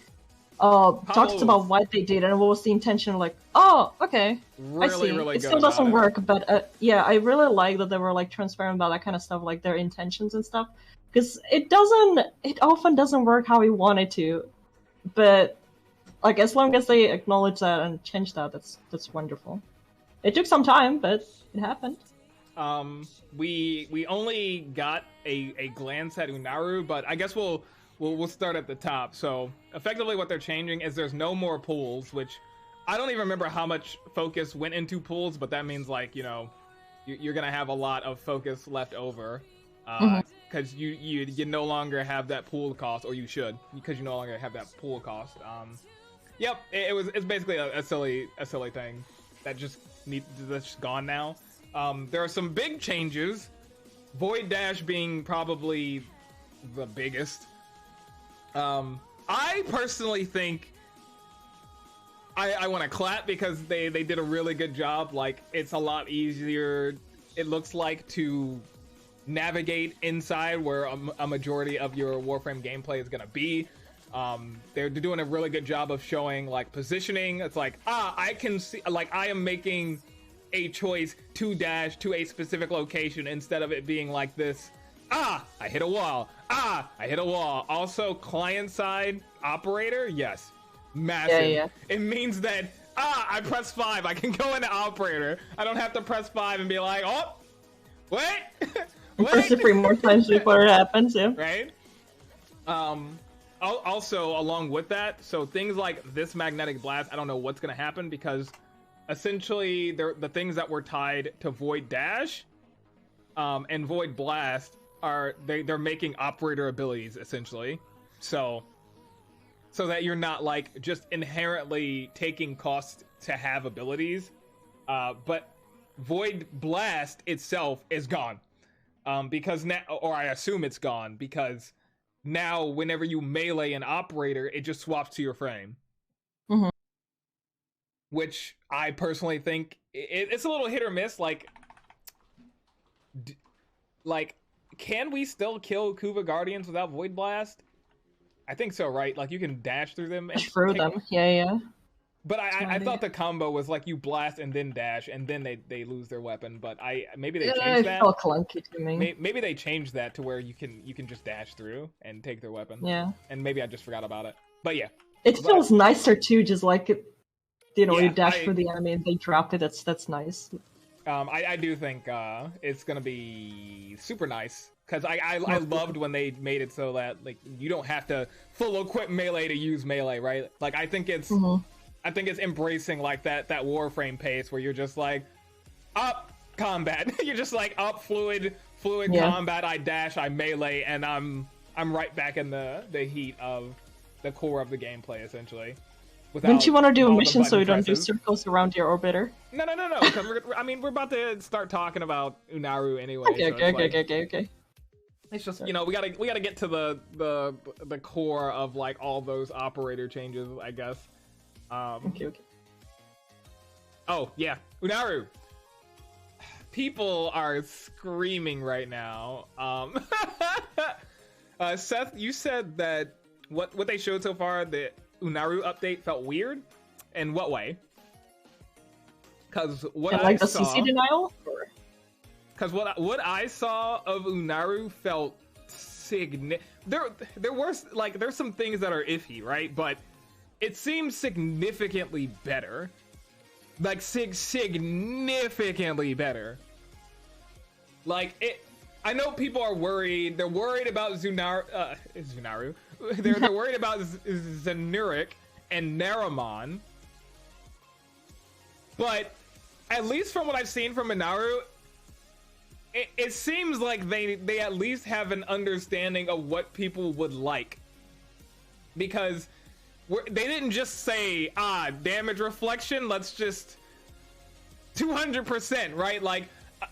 talks about why they did and what was the intention. Like, oh, okay, I see. Really it still doesn't work, but yeah, I really like that they were like transparent about that kind of stuff, like their intentions and stuff. Because it often doesn't work how we want it to, but like as long as they acknowledge that and change that, that's wonderful. It took some time, but it happened. We only got a glance at Unaru, but I guess we'll start at the top. So effectively, what they're changing is there's no more pools, which I don't even remember how much focus went into pools, but that means like, you know, you're gonna have a lot of focus left over. Because you no longer have that pool cost, or you should, because you no longer have that pool cost. Yep, it's basically a silly thing that's just gone now. There are some big changes. Void Dash being probably the biggest. I personally think I want to clap because they did a really good job. Like, it's a lot easier, it looks like, to navigate inside where a majority of your Warframe gameplay is gonna be. They're doing a really good job of showing like positioning. It's like, I can see, like, I am making a choice to dash to a specific location instead of it being like this. I hit a wall. I hit a wall. Also, client side operator, yes, massive. Yeah. It means that I press 5, I can go into operator. I don't have to press 5 and be like, oh, wait. Press it 3 more times before it happens, yeah. Right? Also, along with that, so things like this magnetic blast, I don't know what's going to happen because essentially the things that were tied to Void Dash and Void Blast are they're making operator abilities essentially. So that you're not like just inherently taking cost to have abilities, but Void Blast itself is gone because now, or I assume it's gone because now whenever you melee an operator, it just swaps to your frame. Mm-hmm. Which I personally think it's a little hit or miss. Like, can we still kill Kuva Guardians without Void Blast? I think so, right? Like, you can dash through them. Through them, yeah. But I thought the combo was like you blast and then dash, and then they lose their weapon. But maybe they changed that. It felt clunky to me. Maybe they changed that to where you can just dash through and take their weapon. Yeah. And maybe I just forgot about it. But yeah. It feels nicer too, just like you Yeah, you dash through the enemy and they drop it. That's nice. I do think it's gonna be super nice because I loved when they made it so that like you don't have to full equip melee to use melee, right? Like I think it's embracing like that Warframe pace where you're just like up combat, you're just like up fluid combat. I dash, I melee, and I'm right back in the heat of the core of the gameplay essentially. Wouldn't you want to do a mission so you don't do circles around your orbiter? No. Because we're about to start talking about Unaru anyway. Okay. It's just we gotta get to the core of like all those operator changes, I guess. Okay. Oh yeah, Unaru. People are screaming right now. Seth, you said that what they showed so far, the Unaru update felt weird. In what way? Because what I the saw, CC denial. Because what I saw of Unaru felt there were like there's some things that are iffy, right? But it seems significantly better. Like significantly better. Like it. I know people are worried. They're worried about Unaru. They're worried about Zenurik and Naramon. But at least from what I've seen from Unaru, it seems like they at least have an understanding of what people would like. Because they didn't just say, damage reflection, let's just 200%, right? Like,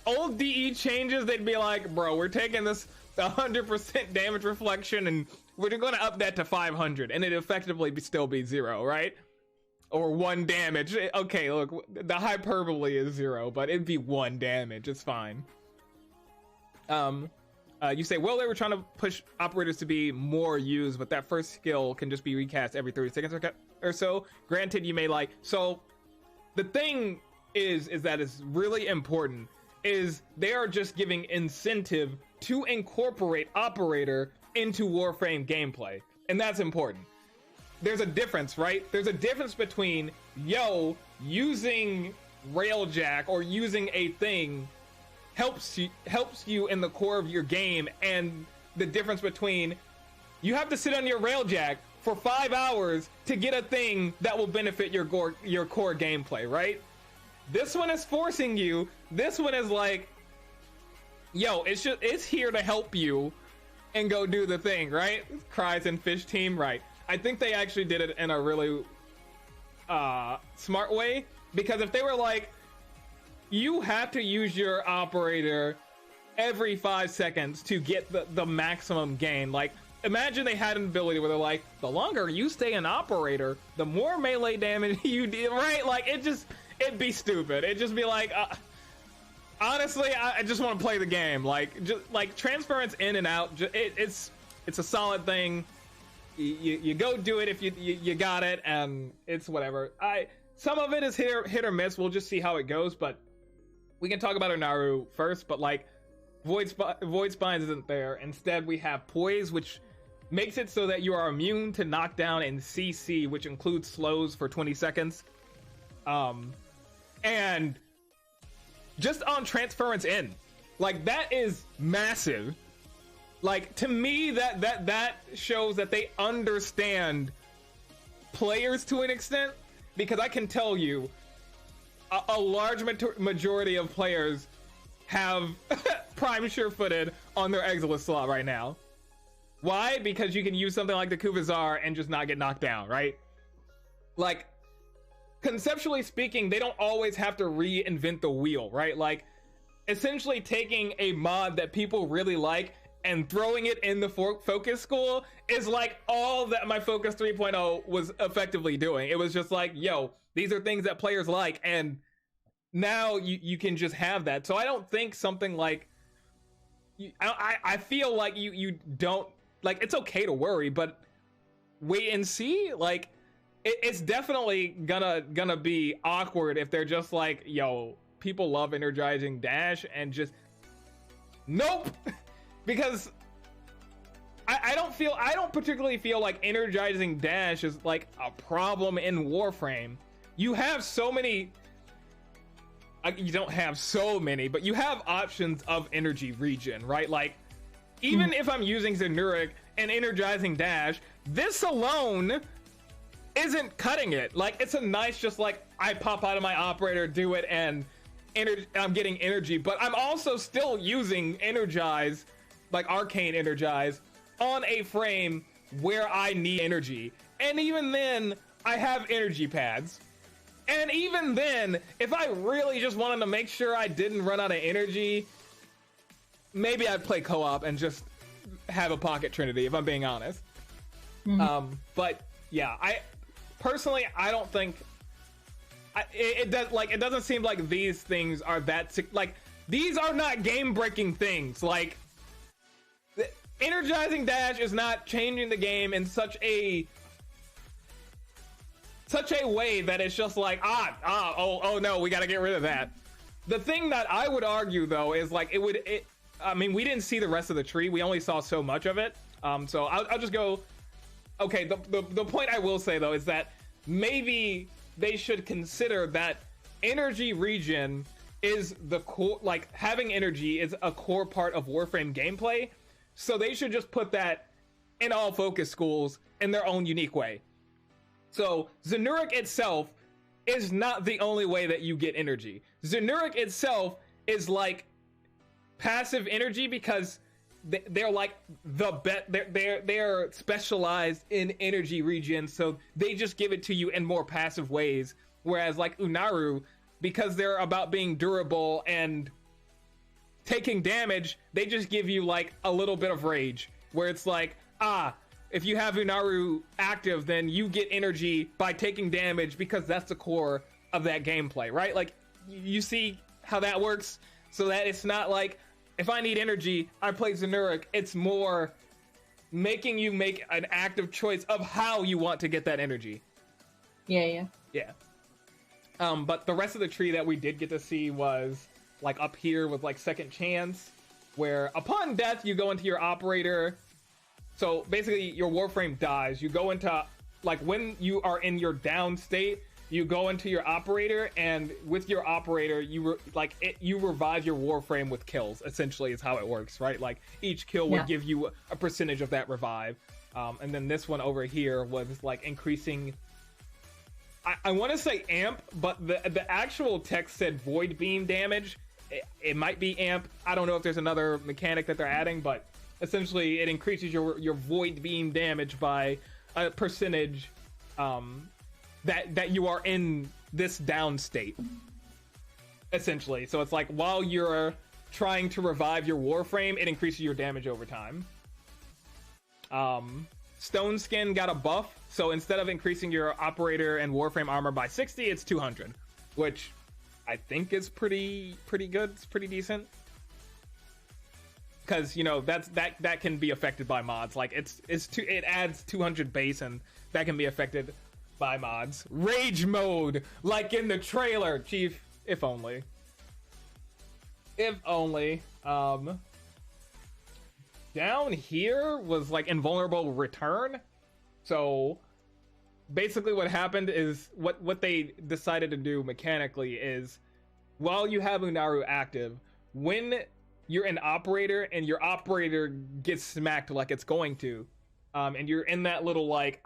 old DE changes, they'd be like, bro, we're taking this 100% damage reflection and we're going to up that to 500 and it effectively still be 0, right? Or 1 damage. Okay, look, the hyperbole is 0, but it'd be 1 damage. It's fine. You say, well, they were trying to push operators to be more used, but that first skill can just be recast every 30 seconds or so. Granted, you may like... So, the thing is that it's really important is they are just giving incentive to incorporate operator into Warframe gameplay. And that's important. There's a difference, right? There's a difference between, using Railjack or using a thing helps you in the core of your game, and the difference between you have to sit on your Railjack for 5 hours to get a thing that will benefit your core gameplay, right? This one is forcing you. This one is like, it's here to help you and go do the thing, right? Cries and Fish team, right? I think they actually did it in a really smart way, because if they were like, you have to use your operator every 5 seconds to get the maximum gain. Like, imagine they had an ability where they're like, the longer you stay an operator, the more melee damage you do, right? Like, it'd be stupid. It'd just be like, honestly, I just want to play the game. Like, just like transference in and out. It's a solid thing. You go do it if you got it, and it's whatever. Some of it is hit or miss. We'll just see how it goes, but we can talk about Unaru first. But like, Void Spines isn't there. Instead, we have Poise, which makes it so that you are immune to knockdown and CC, which includes slows for 20 seconds. And just on transference in, like, that is massive. Like, to me, that shows that they understand players to an extent, because I can tell you a large majority of players have Prime sure-footed on their Exilus slot right now. Why? Because you can use something like the Kuvazar and just not get knocked down, right? Like, conceptually speaking, they don't always have to reinvent the wheel, right? Like, essentially taking a mod that people really like and throwing it in the focus school is like all that my Focus 3.0 was effectively doing. It was just like, yo, these are things that players like, and now you can just have that. So I don't think something like, I feel like you don't, like, it's okay to worry, but wait and see. Like, it's definitely gonna be awkward if they're just like, yo, people love energizing dash and just nope. Because I don't particularly feel like energizing dash is like a problem in Warframe. You have so many, you don't have so many, but you have options of energy regen, right? Like, even if I'm using Zenuric and energizing dash, this alone isn't cutting it. Like, it's a nice, just like, I pop out of my operator, do it, and I'm getting energy, but I'm also still using energize, like arcane energize, on a frame where I need energy. And even then, I have energy pads. And even then, if I really just wanted to make sure I didn't run out of energy, maybe I'd play co-op and just have a pocket trinity, if I'm being honest. But yeah, I personally, I don't think it doesn't seem like these things are that, like, these are not game-breaking things. Like, energizing dash is not changing the game in such a way that it's just like, oh no, we gotta get rid of that. The thing that I would argue, though, is like, I mean, we didn't see the rest of the tree. We only saw so much of it. So I'll just go, okay, the point I will say, though, is that maybe they should consider that energy regen is the core, like, having energy is a core part of Warframe gameplay. So they should just put that in all focus schools in their own unique way. So Zenuric itself is not the only way that you get energy. Zenuric itself is like passive energy because they're like the they're specialized in energy regen, so they just give it to you in more passive ways. Whereas like Unaru, because they're about being durable and taking damage, they just give you like a little bit of rage, where it's like, if you have Unaru active, then you get energy by taking damage because that's the core of that gameplay, right? Like, you see how that works? So that it's not like, if I need energy, I play Zenuric. It's more making you make an active choice of how you want to get that energy. Yeah. But the rest of the tree that we did get to see was like up here with like second chance, where upon death you go into your operator. So basically your Warframe dies. You go into, like, when you are in your down state, you go into your operator, and with your operator you revive your Warframe with kills, essentially, is how it works, right? Like, each kill would give you a percentage of that revive. And then this one over here was like increasing, I want to say amp, but the actual text said void beam damage. It might be amp. I don't know if there's another mechanic that they're adding, but essentially it increases your void beam damage by a percentage that you are in this down state, essentially. So it's like, while you're trying to revive your Warframe, it increases your damage over time. Stone Skin got a buff, so instead of increasing your operator and Warframe armor by 60, it's 200, which I think is pretty good. It's pretty decent, because, you know, that can be affected by mods. Like, it adds 200 base, and that can be affected by mods. Rage mode, like in the trailer, Chief. If only. Down here was like invulnerable return. So basically what happened is, what they decided to do mechanically is, while you have Unaru active, when you're an operator and your operator gets smacked like it's going to, and you're in that little like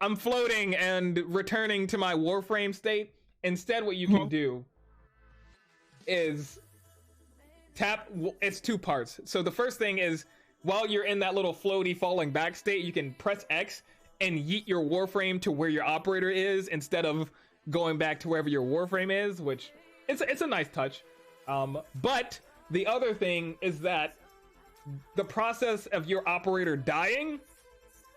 I'm floating and returning to my warframe state. Instead, what you can do is tap. It's two parts. So the first thing is, while you're in that little floaty falling back state, you can press X and yeet your warframe to where your operator is instead of going back to wherever your warframe is, which it's a nice touch. But the other thing is that the process of your operator dying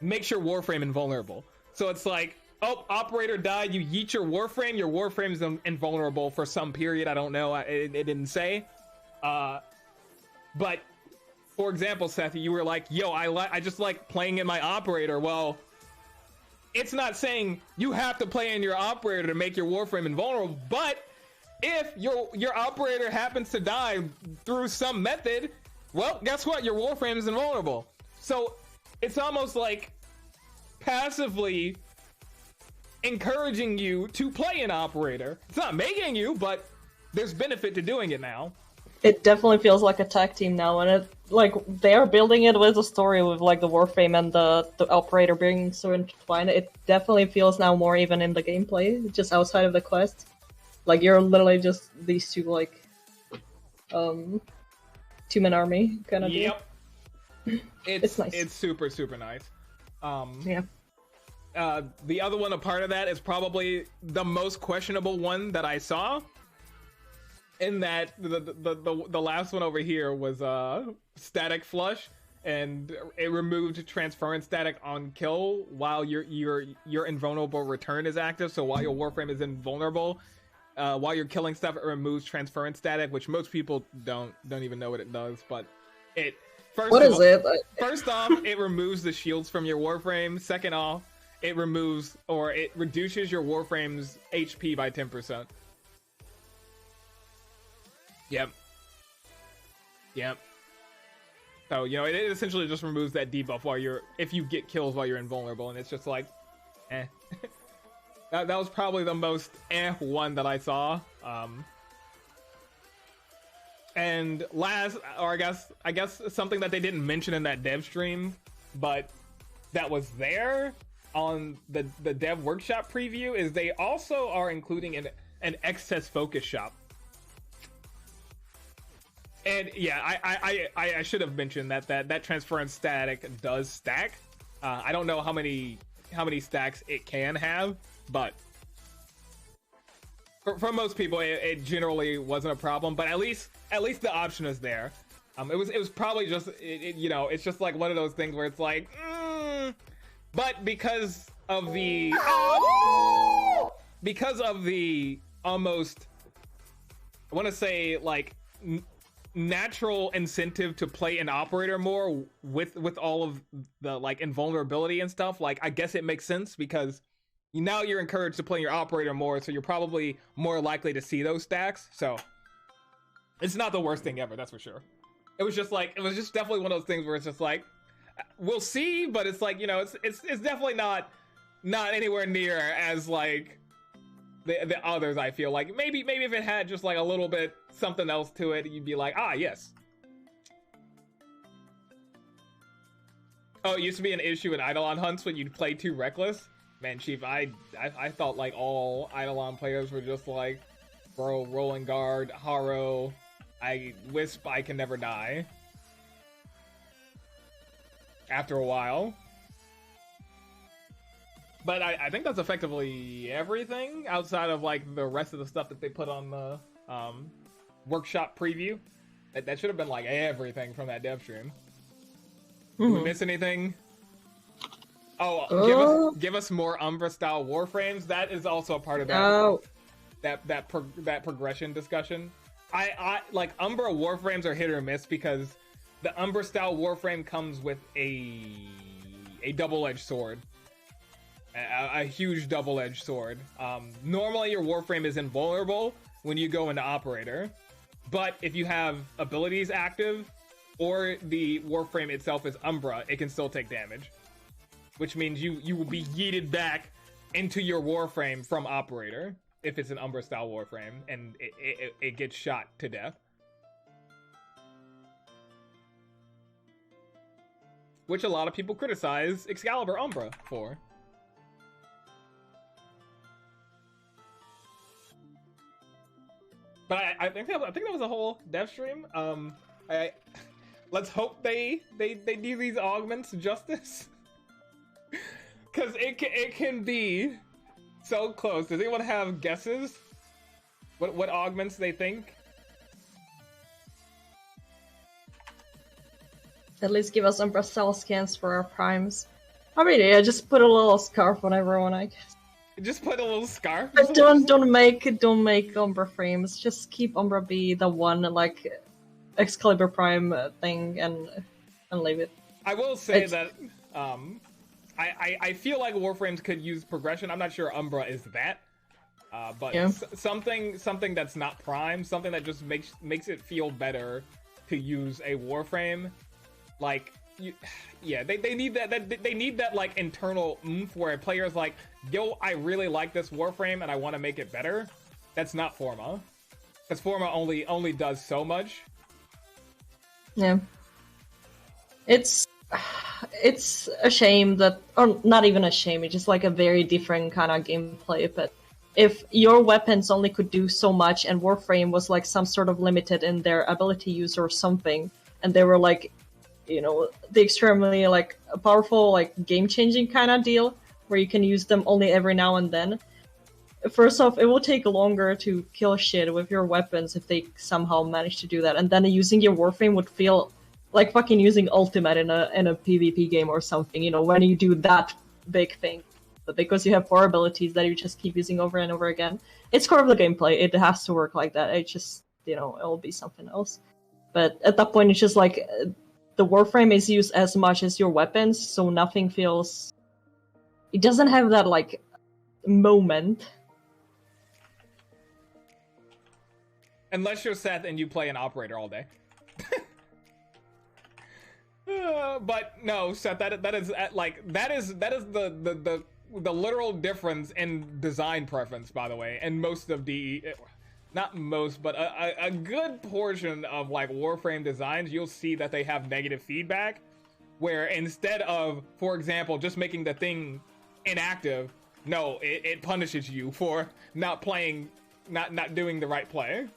makes your warframe invulnerable. So it's like, oh, operator died, you yeet your warframe's invulnerable for some period. I don't know, it didn't say. But for example, Seth, you were like, yo, I just like playing in my operator. Well, it's not saying you have to play in your operator to make your warframe invulnerable, but if your operator happens to die through some method, well, guess what? Your warframe is invulnerable. So it's almost like passively encouraging you to play an operator. It's not making you, but there's benefit to doing it now. It definitely feels like a tag team now, and it like they are building it with a story with like the warframe and the operator being so intertwined. It definitely feels now more even in the gameplay, just outside of the quest. Like you're literally just these two like two-man army kind of deal. It's nice. It's super nice. Yeah. The other one, a part of that, is probably the most questionable one that I saw. In that the last one over here was static flush, and it removed transference static on kill while your invulnerable return is active. So while your warframe is invulnerable, while you're killing stuff, it removes transference static, which most people don't even know what it does. But it first off, it removes the shields from your warframe. Second off, it reduces your warframe's HP by 10%. Yep. So, you know, it essentially just removes that debuff if you get kills while you're invulnerable, and it's just like, eh. that was probably the most one that I saw. And last, or I guess something that they didn't mention in that dev stream, but that was there on the dev workshop preview, is they also are including an excess focus shop. And yeah, I should have mentioned that transference static does stack. I don't know how many stacks it can have, but for most people it generally wasn't a problem. But at least the option is there. It was probably just you know, it's just like one of those things where it's like, but because of the almost, I want to say like natural incentive to play an operator more with all of the like invulnerability and stuff, like I guess it makes sense because now you're encouraged to play your operator more, so you're probably more likely to see those stacks. So it's not the worst thing ever, that's for sure. It was just definitely one of those things where it's just like, we'll see, but it's like, you know, it's definitely not anywhere near as like the others. I feel like maybe if it had just like a little bit something else to it, you'd be like, ah, yes. Oh, it used to be an issue in Eidolon hunts when you'd play too reckless. Man, Chief, I thought like all Eidolon players were just like, bro, rolling guard, Haro, Wisp, I can never die. After a while. But I think that's effectively everything outside of like the rest of the stuff that they put on the workshop preview. That should have been like everything from that dev stream. Did we miss anything? Oh, give us more Umbra style warframes. That is also a part of that progression discussion. I like Umbra warframes are hit or miss because the Umbra style warframe comes with a double-edged sword. A huge double-edged sword. Normally your warframe is invulnerable when you go into operator, but if you have abilities active or the warframe itself is Umbra, it can still take damage, which means you will be yeeted back into your warframe from operator if it's an Umbra style warframe and it gets shot to death. which a lot of people criticize Excalibur Umbra for. But I think that was a whole Devstream. Let's hope they do these augments justice, because it can be so close. Does anyone have guesses? What augments they think? At least give us Umbra cell scans for our primes. I mean, yeah, just put a little scarf on everyone, I guess. Just put a little scarf. But don't make Umbra frames. Just keep Umbra be the one like Excalibur Prime thing and leave it. I will say that I feel like Warframes could use progression. I'm not sure Umbra is that. But yeah. something that's not Prime, something that just makes it feel better to use a Warframe. Like, they need that. They need that like internal oomph where a player's like, yo, I really like this Warframe and I want to make it better. That's not Forma, because Forma only does so much. Yeah, it's a shame that, or not even a shame. It's just like a very different kind of gameplay. But if your weapons only could do so much, and Warframe was like some sort of limited in their ability use or something, and they were like, you know, the extremely like powerful, like game-changing kind of deal where you can use them only every now and then. First off, it will take longer to kill shit with your weapons if they somehow manage to do that, and then using your Warframe would feel like fucking using ultimate in a PvP game or something, you know, when you do that big thing. But because you have 4 abilities that you just keep using over and over again, it's core of the gameplay. It has to work like that. It just, you know, it'll be something else. But at that point, it's just like the Warframe is used as much as your weapons, so nothing feels... It doesn't have that, like, moment. Unless you're Seth and you play an operator all day. But no, Seth, that is the literal difference in design preference, by the way, and most of the... Not most, but a good portion of like Warframe designs, you'll see that they have negative feedback, where instead of, for example, just making the thing inactive, no, it punishes you for not playing, not doing the right play.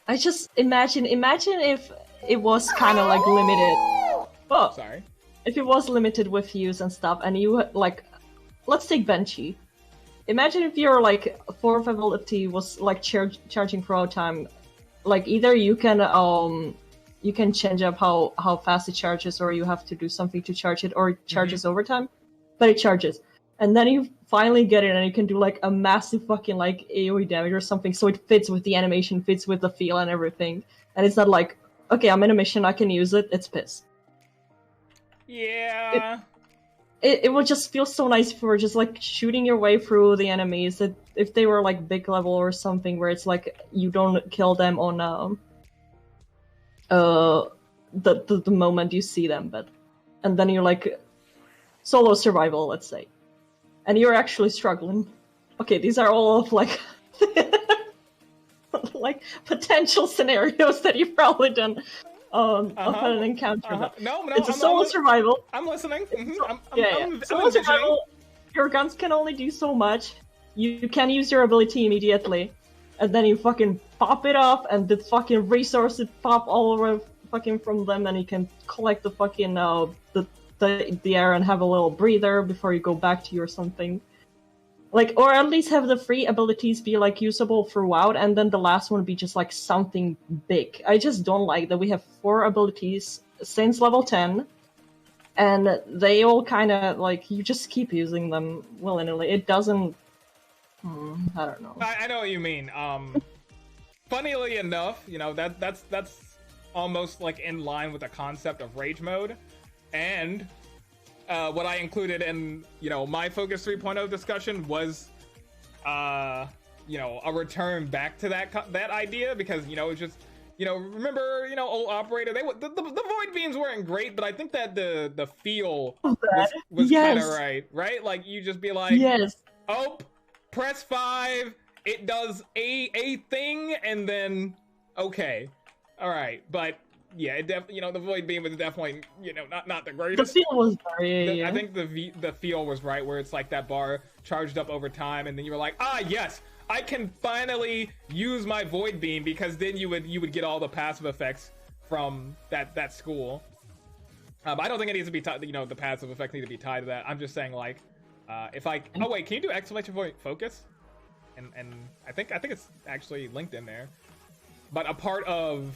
I just imagine if it was kind of like limited. Oh, sorry. If it was limited with use and stuff, and you like, let's take Banshee. Imagine if your like 4th ability was like charging for all time. Like either you can change up how fast it charges, or you have to do something to charge it, or it charges over time, but it charges. And then you finally get it and you can do like a massive fucking like AoE damage or something, so it fits with the animation, fits with the feel and everything. And it's not like, okay, I'm in a mission, I can use it, it's piss. Yeah. It would just feel so nice for just like shooting your way through the enemies. If they were like big level or something, where it's like you don't kill them on the moment you see them, and then you're like solo survival, let's say, and you're actually struggling. Okay, these are all of like like potential scenarios that you've probably done. Of an encounter. No, it's a solo survival. I'm listening. I'm solo survival. Your guns can only do so much. You can use your ability immediately, and then you fucking pop it off, and the fucking resources pop all over fucking from them, and you can collect the fucking the air and have a little breather before you go back to your something. Like, or at least have the free abilities be like usable throughout, and then the last one be just like something big. I just don't like that we have 4 abilities since level 10, and they all kind of like, you just keep using them willy-nilly. It doesn't... I don't know. I know what you mean. Funnily enough, you know, that's almost like in line with the concept of rage mode, and what I included in, you know, my Focus 3.0 discussion was, you know, a return back to that idea, because, you know, it's just, you know, remember, you know, old Operator, the void beams weren't great, but I think that the feel was kind of right? Like, you just be like, oh, press 5, it does a thing, and then, okay, all right, but yeah, the void beam was definitely not the The greatest. feel was very. I think the feel was right, where it's like that bar charged up over time, and then you were like, ah, yes, I can finally use my void beam, because then you would get all the passive effects from that school. I don't think it needs to be tied. The passive effects need to be tied to that. I'm just saying, like, if I oh wait, can you do exclamation point focus? And I think it's actually linked in there. But a part of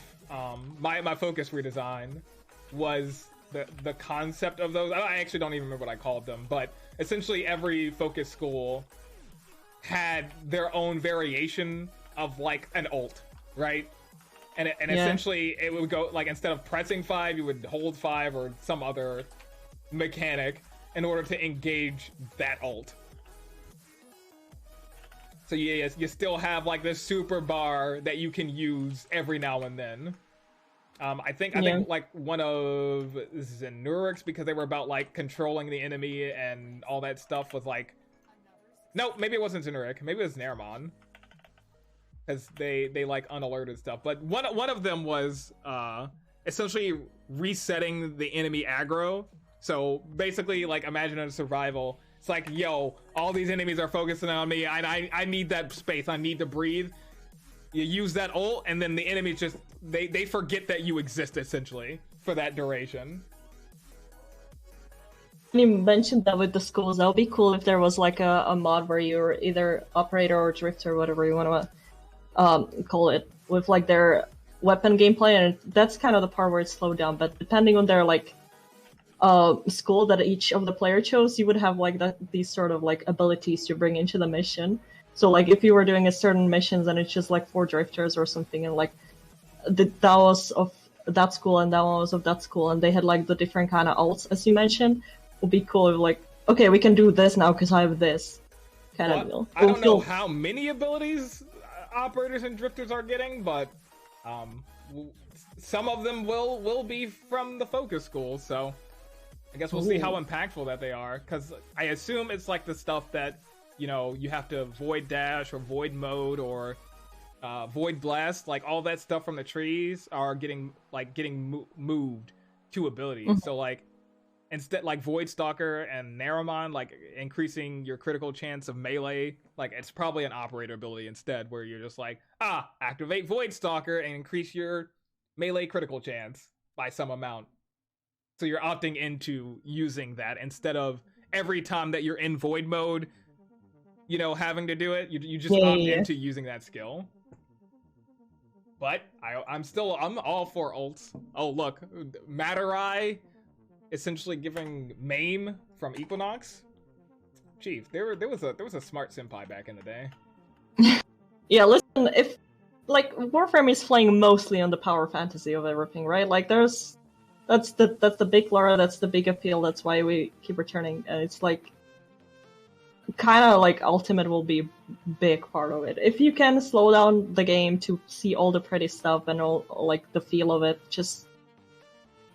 my focus redesign was the concept of those. I actually don't even remember what I called them, but essentially every focus school had their own variation of like an ult, right? And essentially it would go like, instead of pressing 5, you would hold 5 or some other mechanic in order to engage that ult. So yeah, you still have like this super bar that you can use every now and then. I think like one of Zenurix, because they were about like controlling the enemy and all that stuff, was like, no, maybe it wasn't Zenuric, maybe it was Naramon, because they like unalerted stuff. But one of them was essentially resetting the enemy aggro. So basically, like, imagine in a survival, it's like, yo, all these enemies are focusing on me. I need that space. I need to breathe. You use that ult, and then the enemies just they forget that you exist, essentially, for that duration. You mentioned that with the schools. That would be cool if there was like a mod where you're either operator or drifter, whatever you want to call it, with like their weapon gameplay, and that's kind of the part where it's slowed down. But depending on their like school that each of the player chose, you would have like these sort of like abilities to bring into the mission. So like if you were doing a certain missions and it's just like 4 drifters or something, and like that was of that school and that one was of that school, and they had like the different kind of ults, as you mentioned, would be cool if like, okay, we can do this now because I have this kind of deal. I don't know how many abilities operators and drifters are getting, but some of them will be from the focus school, so I guess we'll see how impactful that they are, because I assume it's like the stuff that, you have to void dash or void mode or void blast, like all that stuff from the trees are getting moved to abilities. So like, instead, like Void Stalker and Naramon, like increasing your critical chance of melee, like it's probably an operator ability instead, where you're just like, activate Void Stalker and increase your melee critical chance by some amount. So you're opting into using that instead of every time that you're in void mode, having to do it. You just opt into using that skill. But I'm all for ults. Oh look, Matarai essentially giving Maim from Equinox. Chief, there was a smart senpai back in the day. Yeah, listen, if like Warframe is playing mostly on the power fantasy of everything, right? Like that's the big lore, that's the big appeal, that's why we keep returning. It's like kind of like Ultimate will be a big part of it. If you can slow down the game to see all the pretty stuff and all like the feel of it, just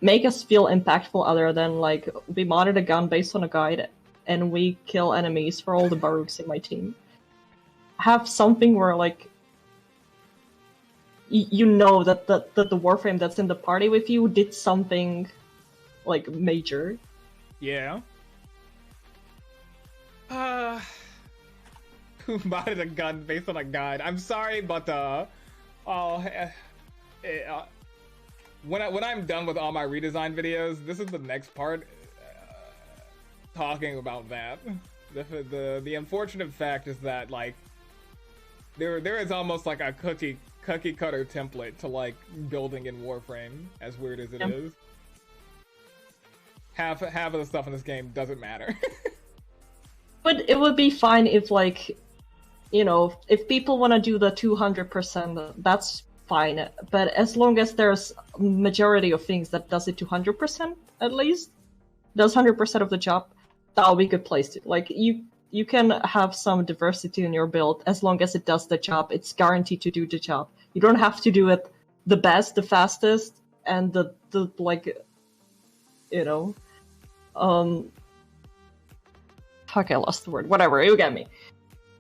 make us feel impactful other than like we modded a gun based on a guide and we kill enemies for all the Baruchs in my team. Have something where like you know that the Warframe that's in the party with you did something like major. Yeah. Who modded a gun based on a guide? I'm sorry, but when I'm done with all my redesign videos, this is the next part, talking about that. The unfortunate fact is that like there is almost like a cookie cutter template to like building in Warframe, as weird as it is. Half of the stuff in this game doesn't matter. But it would be fine if like, if people want to do the 200%, that's fine. But as long as there's a majority of things that does it to 100% at least, does 100% of the job, that would be a good place to. Like you can have some diversity in your build as long as it does the job. It's guaranteed to do the job. You don't have to do it the best, the fastest, and the like, fuck, I lost the word. Whatever, you get me.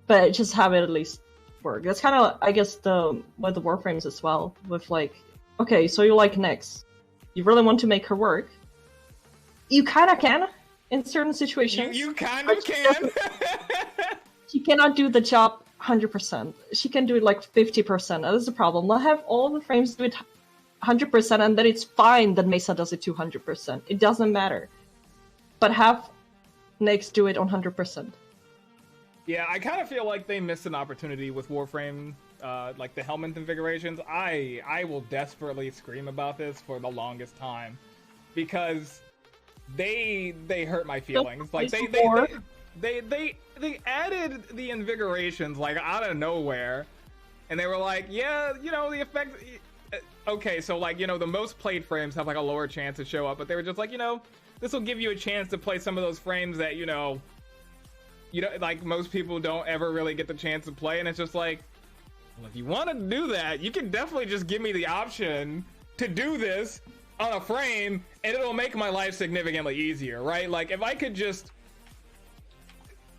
But just have it at least work. That's kind of, I guess, with the Warframes as well. With like, okay, so you like Nyx. you really want to make her work, you kind of can in certain situations. You kind of can. She cannot do the job 100%. She can do it like 50%. That is the problem. Not have all the frames do it 100%, and then it's fine that Mesa does it 200%. It doesn't matter. But have Nyx do it on 100%. Yeah, I kind of feel like they missed an opportunity with Warframe, like the helmet configurations. I will desperately scream about this for the longest time, because they hurt my feelings. Like they added the invigorations like out of nowhere, and they were like, yeah, you know, the effect. Okay, so like, you know, the most played frames have like a lower chance to show up, but they were just like, you know, this will give you a chance to play some of those frames that, you know, like most people don't ever really get the chance to play. And it's just like, well, if you want to do that, you can definitely just give me the option to do this on a frame, and it'll make my life significantly easier, right? Like if I could just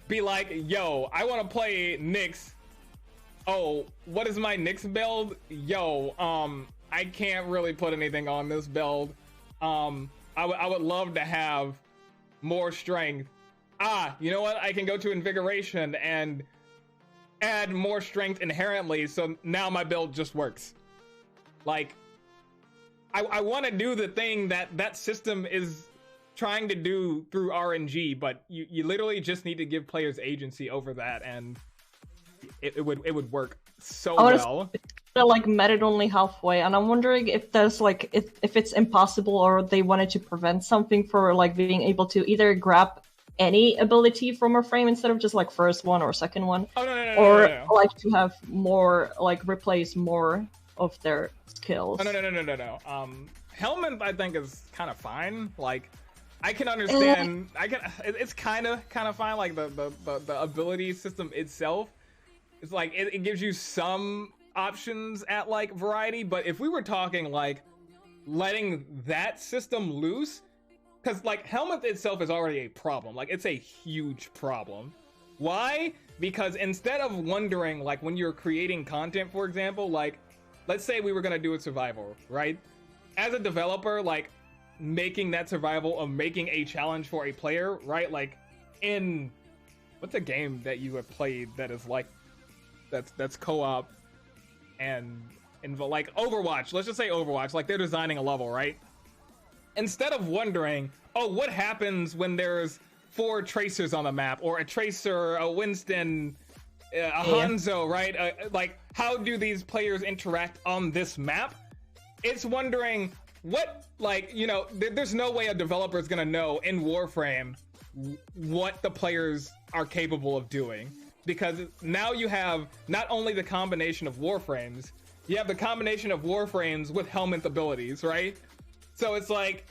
be like, yo, I want to play Nyx. Oh, what is my Nyx build? Yo, I can't really put anything on this build. I would love to have more strength. You know what? I can go to invigoration and add more strength inherently, so now my build just works. Like, I want to do the thing that system is trying to do through RNG, but you literally just need to give players agency over that, and it would work so well. They're like met it only halfway, and I'm wondering if there's like if it's impossible, or they wanted to prevent something for like being able to either grab any ability from a frame instead of just like first one or second one. Oh no, or like to have more, like replace more of their skills. Oh, no. Helmet I think is kind of fine. Like I can understand. It's kind of fine. Like the ability system itself, it's like it gives you some options at like variety. But if we were talking like letting that system loose, because like helmet itself is already a problem. Like it's a huge problem. Why? Because instead of wondering, like when you're creating content, for example, like let's say we were gonna do a survival, right? As a developer, like making that survival or making a challenge for a player, right? Like in what's a game that you have played that is like that's co-op and like Overwatch. Let's just say Overwatch. Like they're designing a level, right? Instead of wondering, oh, what happens when there's 4 tracers on the map, or a tracer, a Winston, a Hanzo, right? Like, how do these players interact on this map? It's wondering what, like, you know, there's no way a developer is gonna know in Warframe what the players are capable of doing, because now you have not only the combination of Warframes, you have the combination of Warframes with helmet abilities, right? So it's like,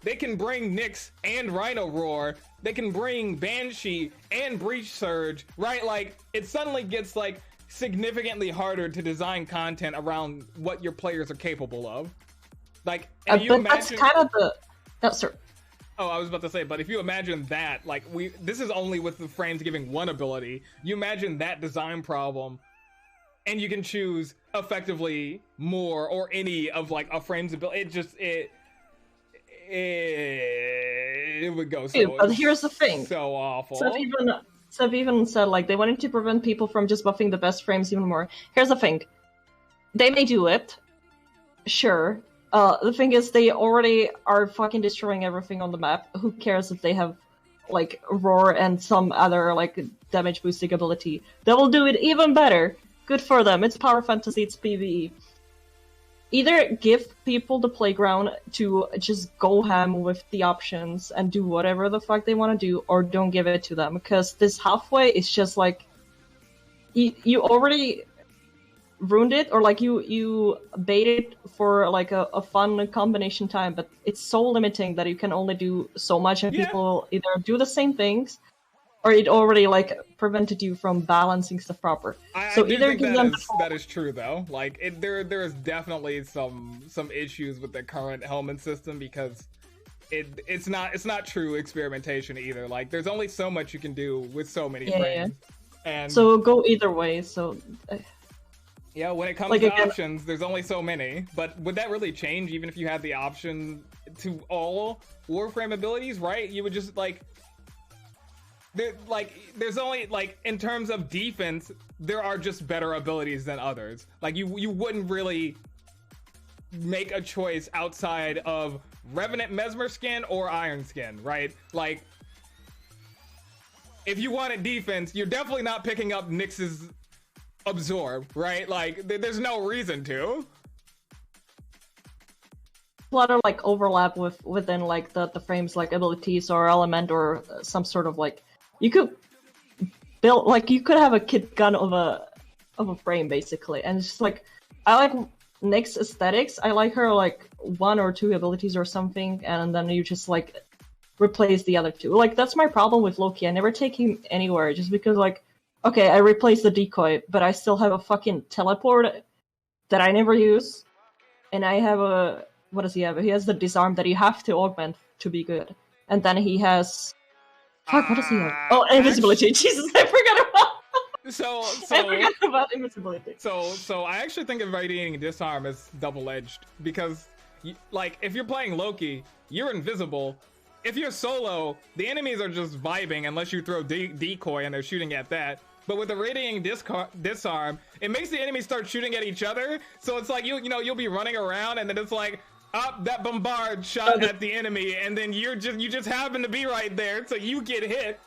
they can bring Nyx and Rhino Roar, they can bring Banshee and Breach Surge, right? Like, it suddenly gets, like, significantly harder to design content around what your players are capable of. Like, and you but imagine... that's kind of the... No, sir. Oh, I was about to say, but if you imagine that, like, this is only with the frames giving one ability, you imagine that design problem, and you can choose effectively more or any of, like, a frame's ability. It would go so... But here's the thing. So awful. So I've even said, like, they wanted to prevent people from just buffing the best frames even more. Here's the thing. They may do it. Sure. The thing is, they already are fucking destroying everything on the map. Who cares if they have, like, Roar and some other, like, damage boosting ability? They will do it even better. Good for them. It's Power Fantasy, it's PvE. Either give people the playground to just go ham with the options and do whatever the fuck they want to do, or don't give it to them, because this halfway is just like you already ruined it, or like you baited for like a fun combination time, but it's so limiting that you can only do so much, and people either do the same things, or it already like prevented you from balancing stuff proper. So either give them that is true though. Like there is definitely some issues with the current helmet system, because it's not true experimentation either. Like there's only so much you can do with so many frames. And so go either way. So Yeah, when it comes Like, to again, options, there's only so many. But would that really change even if you had the option to all Warframe abilities, right? You would just there's only in terms of defense, there are just better abilities than others. Like you wouldn't really make a choice outside of Revenant Mesmer Skin or Iron Skin, right? Like if you wanted defense, you're definitely not picking up Nyx's Absorb, right? Like there's no reason to. A lot of like overlap within like the frames, like abilities or element or some sort of like you could build like you could have a kit gun of a frame basically, and it's just like I like Nyx aesthetics. I like her like 1 or 2 abilities or something, and then you just like replace the other 2. Like that's my problem with Loki. I never take him anywhere just because like. Okay, I replaced the decoy, but I still have a fucking teleport that I never use. And I have a... What does he have? He has the disarm that you have to augment to be good. And then he has... Fuck, what does he have? Oh, invisibility. Jesus, I forgot about... I forgot about invisibility. So I actually think of Radiating Disarm as double-edged. Because, like, if you're playing Loki, you're invisible. If you're solo, the enemies are just vibing unless you throw decoy and they're shooting at that. But with the Radiating Disarm, it makes the enemies start shooting at each other. So it's like, you'll be running around and then it's like, that bombard shot at the enemy, and then you just happen to be right there, so you get hit.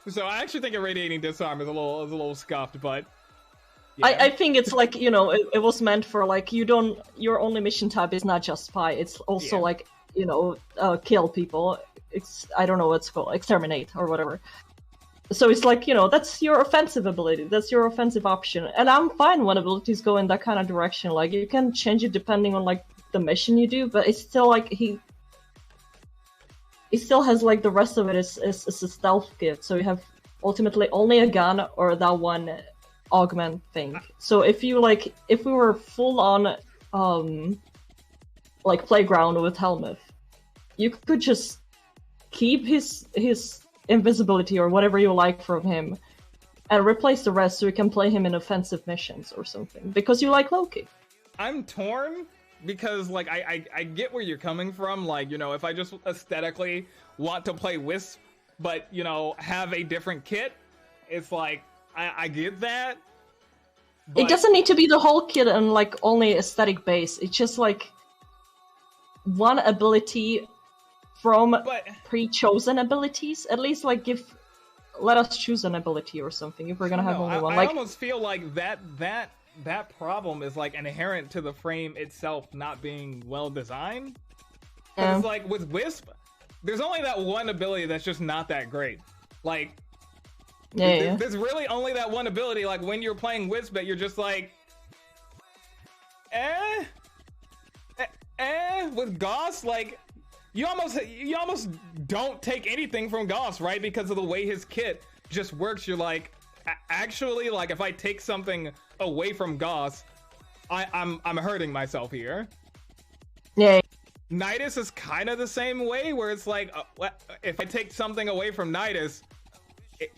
So I actually think a Radiating Disarm is a little scuffed, but... Yeah. I think it's like, it was meant for like, your only mission type is not just spy, it's also like, kill people. I don't know what it's called, exterminate or whatever. So it's like, that's your offensive ability, that's your offensive option. And I'm fine when abilities go in that kind of direction. Like, you can change it depending on, like, the mission you do, but it's still, like, he still has, like, the rest of it is a stealth kit. So you have ultimately only a gun or that one augment thing. So if we were full on, like, playground with Helmuth, you could just keep his invisibility or whatever you like from him and replace the rest so you can play him in offensive missions or something because you like Loki. I'm torn because like I get where you're coming from, like, if I just aesthetically want to play Wisp but have a different kit, it's like I get that, but... It doesn't need to be the whole kit and like only aesthetic base. It's just like one ability from pre-chosen abilities. At least like let us choose an ability or something if we're gonna have only one. I almost feel like that problem is like inherent to the frame itself not being well designed. It's like with Wisp, there's only that one ability that's just not that great. Like there's really only that one ability. Like when you're playing Wisp, that you're just like with Gauss, like you almost don't take anything from Gauss, right? Because of the way his kit just works. You're like, actually, like if I take something away from Gauss, I'm hurting myself here. Yeah. Nidus is kind of the same way, where it's like, if I take something away from Nidus,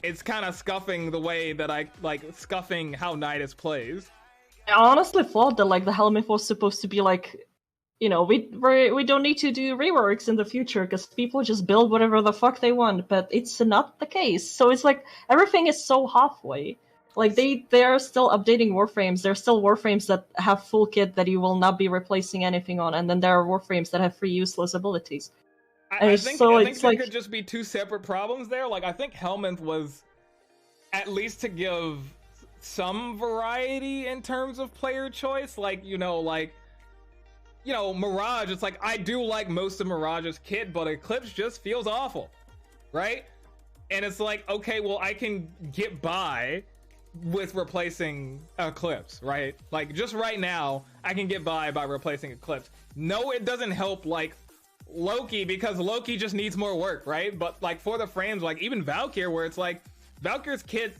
it's kind of scuffing the way that scuffing how Nidus plays. I honestly thought that like the Helmuth was supposed to be like, we don't need to do reworks in the future because people just build whatever the fuck they want, but it's not the case. So it's like everything is so halfway. Like they are still updating Warframes. There are still Warframes that have full kit that you will not be replacing anything on, and then there are Warframes that have free useless abilities. I think there could just be two separate problems there. Like I think Helmuth was at least to give some variety in terms of player choice. Like Mirage, it's like, I do like most of Mirage's kit, but Eclipse just feels awful, right? And it's like, okay, well, I can get by with replacing Eclipse, right? Like, just right now, I can get by replacing Eclipse. No, it doesn't help, like, Loki, because Loki just needs more work, right? But, like, for the frames, like, even Valkyr, where it's like, Valkyr's kit,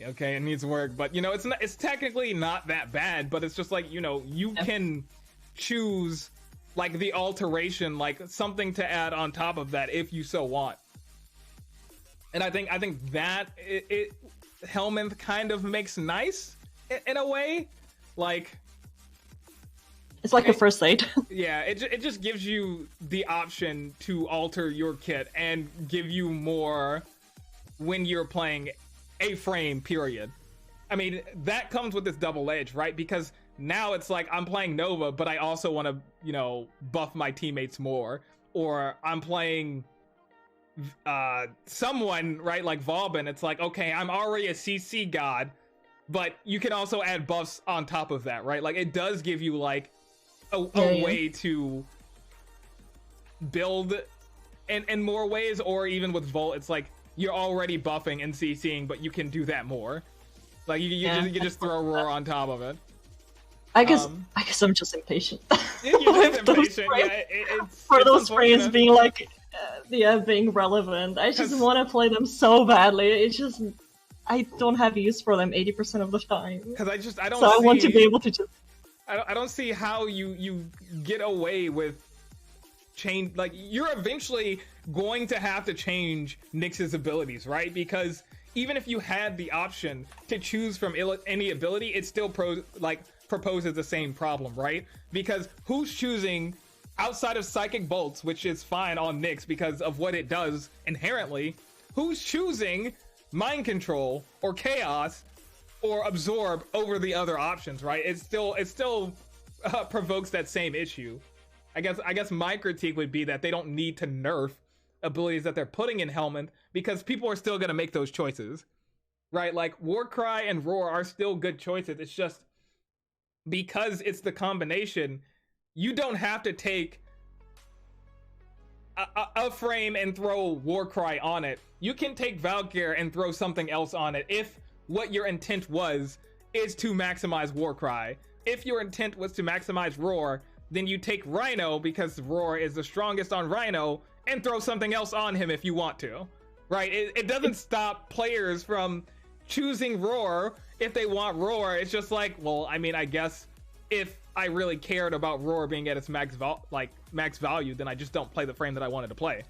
okay, it needs work, but, it's technically not that bad, but it's just like, you can choose like the alteration, like something to add on top of that if you so want. And I think that it Helmuth kind of makes nice in a way, Like, It's like a first aid. yeah, it just gives you the option to alter your kit and give you more when you're playing a frame, period. I mean, that comes with this double edge, right? Because now it's like I'm playing Nova, but I also want to, you know, buff my teammates more. Or I'm playing someone, right, like Vauban. It's like, okay, I'm already a CC god, but you can also add buffs on top of that, right? Like, it does give you, like, a way to build in more ways. Or even with Volt, it's like, you're already buffing and CCing, but you can do that more. Like, you just throw Roar on top of it. I guess I'm just impatient. You're just impatient. Yeah, for those frames being like, being relevant. I just want to play them so badly. It's just I don't have use for them 80% of the time. Because I don't. So I want to be able to just. I don't see how you get away with change. Like, you're eventually going to have to change Nyx's abilities, right? Because even if you had the option to choose from any ability, it still proposes the same problem, right? Because who's choosing outside of Psychic Bolts, which is fine on Nyx because of what it does inherently, who's choosing Mind Control or Chaos or Absorb over the other options, right? It still provokes that same issue. I guess my critique would be that they don't need to nerf abilities that they're putting in Helminth because people are still going to make those choices, right? Like, Warcry and Roar are still good choices. It's just because it's the combination, you don't have to take a frame and throw Warcry on it. You can take Valkyr and throw something else on it if what your intent is to maximize Warcry. If your intent was to maximize Roar, then you take Rhino because Roar is the strongest on Rhino and throw something else on him if you want to, right? It doesn't stop players from choosing Roar if they want Roar. It's just like, well, I mean, I guess if I really cared about Roar being at its max value, then I just don't play the frame that I wanted to play.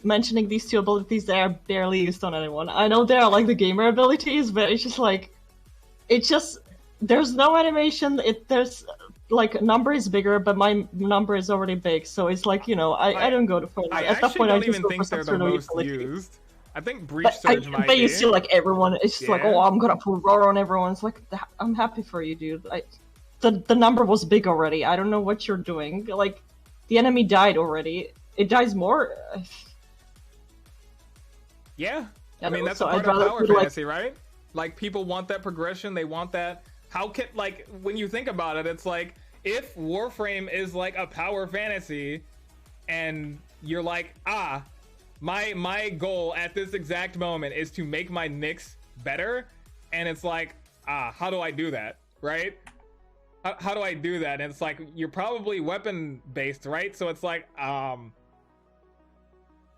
Mentioning these two abilities, they are barely used on anyone. I know they are like the gamer abilities, but it's just like, there's no animation. There's like, number is bigger, but my number is already big, so it's like, you know, I don't go to frame. At that point, I just go for some sort of utility. I think Breach Surge might be. But you see, like, everyone, it's just like, oh, I'm gonna put Roar on everyone. It's like, I'm happy for you, dude. The number was big already. I don't know what you're doing. Like, the enemy died already. It dies more. Yeah. I mean, that's a part of power fantasy, right? Like, people want that progression. They want that. How can, like, when you think about it, it's like, if Warframe is like a power fantasy and you're like, my goal at this exact moment is to make my Nyx better, and it's like, how do I do that, right? How do I do that? And it's like, you're probably weapon based, right? So it's like,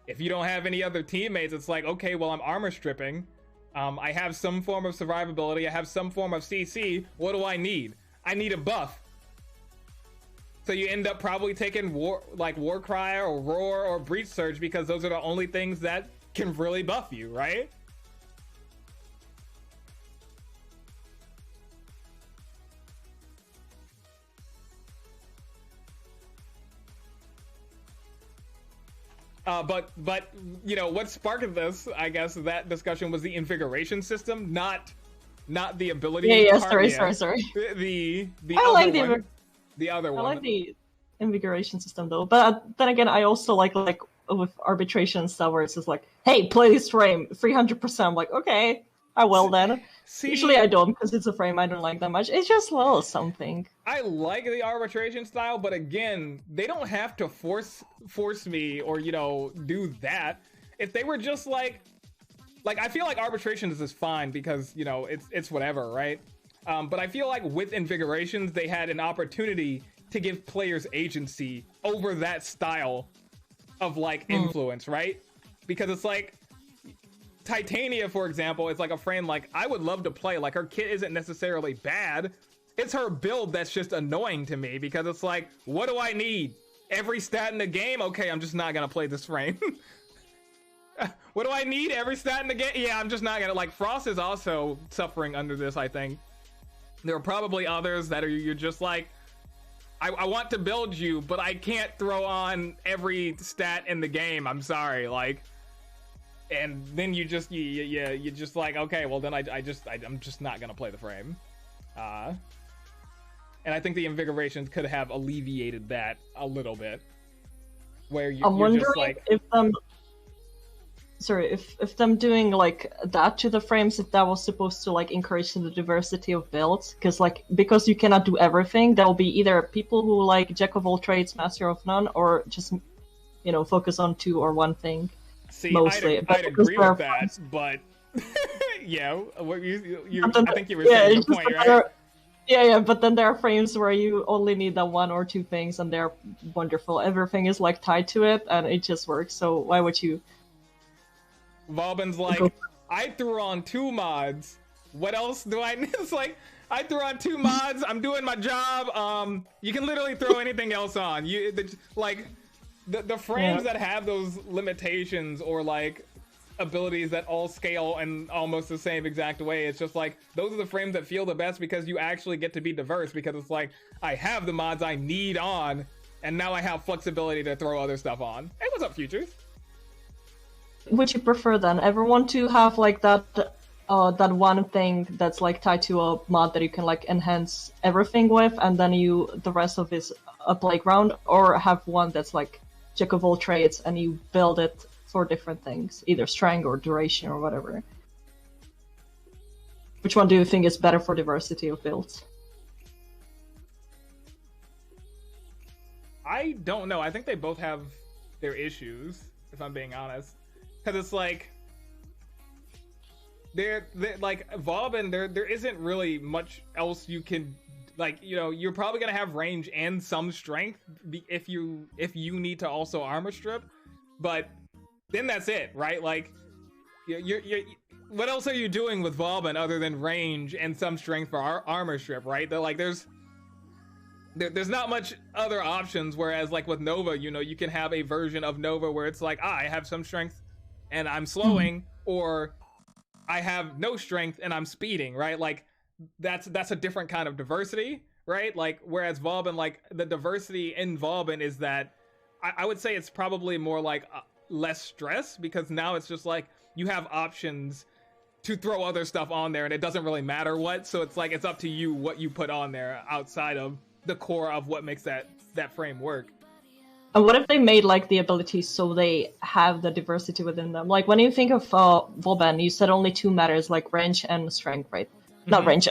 if you don't have any other teammates, it's like, okay, well, I'm armor stripping. I have some form of survivability. I have some form of CC. What do I need? I need a buff. So you end up probably taking Warcry or Roar or Breach Surge because those are the only things that can really buff you, right? But you know what sparked this? I guess that discussion was the invigoration system, not the ability. Yeah. Sorry. The other one. I like the invigoration system though, but then again, I also like with arbitration and stuff where it's just like, hey, play this frame 300%. I'm like, okay, I will then. Usually I don't because it's a frame I don't like that much. It's just a little something. I like the arbitration style, but again, they don't have to force me or, you know, do that. If they were just like I feel like arbitration is fine because, you know, it's whatever, right? But I feel like with invigorations, they had an opportunity to give players agency over that style of like influence, right? Because it's like Titania, for example, is like a frame like I would love to play. Like, her kit isn't necessarily bad. It's her build that's just annoying to me because it's like, what do I need? Every stat in the game? Okay, I'm just not gonna play this frame. What do I need? Every stat in the game? Yeah, I'm just not gonna, like, Frost is also suffering under this, I think. There are probably others that you're just like, I want to build you, but I can't throw on every stat in the game. I'm sorry, like, and then you just like, okay, well then I'm just not gonna play the frame. And I think the invigorations could have alleviated that a little bit, where you're just like, if them doing like that to the frames, if that was supposed to like encourage the diversity of builds, because you cannot do everything, there will be either people who like jack of all trades, master of none, or just focus on two or one thing. See, mostly. I'd agree with that, but yeah, what I think you were saying the point, right? Yeah, but then there are frames where you only need that one or two things, and they're wonderful. Everything is like tied to it, and it just works. So why would you? Valben's like, I threw on 2 mods. What else do I need? It's like, I threw on 2 mods. I'm doing my job. You can literally throw anything else on. The frames that have those limitations or like abilities that all scale in almost the same exact way, it's just like, those are the frames that feel the best because you actually get to be diverse, because it's like, I have the mods I need on, and now I have flexibility to throw other stuff on. Hey, what's up, Futures? Would you prefer then everyone to have like that one thing that's like tied to a mod that you can like enhance everything with, and then the rest of is a playground, or have one that's like jack of all trades and you build it for different things, either strength or duration or whatever? Which one do you think is better for diversity of builds? I don't know. I think they both have their issues, if I'm being honest. Because it's like, they're like Valben, there isn't really much else you can, like, you're probably gonna have range and some strength if you need to also armor strip, but then that's it, right? Like, you're what else are you doing with Valben other than range and some strength for armor strip, right? They're like, there's not much other options. Whereas like with Nova, you can have a version of Nova where it's like, I have some strength and I'm slowing, or I have no strength and I'm speeding, right? Like, that's a different kind of diversity, right? Like, whereas Valben, like, the diversity in Valben is that I would say it's probably more like less stress, because now it's just like you have options to throw other stuff on there and it doesn't really matter what. So it's like, it's up to you what you put on there outside of the core of what makes that frame work. And what if they made like the abilities so they have the diversity within them? Like when you think of Valben, you said only 2 matters, like range and strength, right? Mm-hmm. Not range,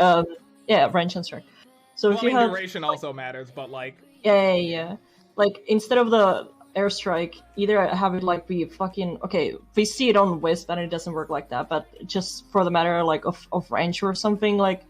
range and strength. So if you have duration also matters, but like yeah. Like instead of the airstrike, either have it like be fucking we see it on Wisp and it doesn't work like that, but just for the matter like of range or something, like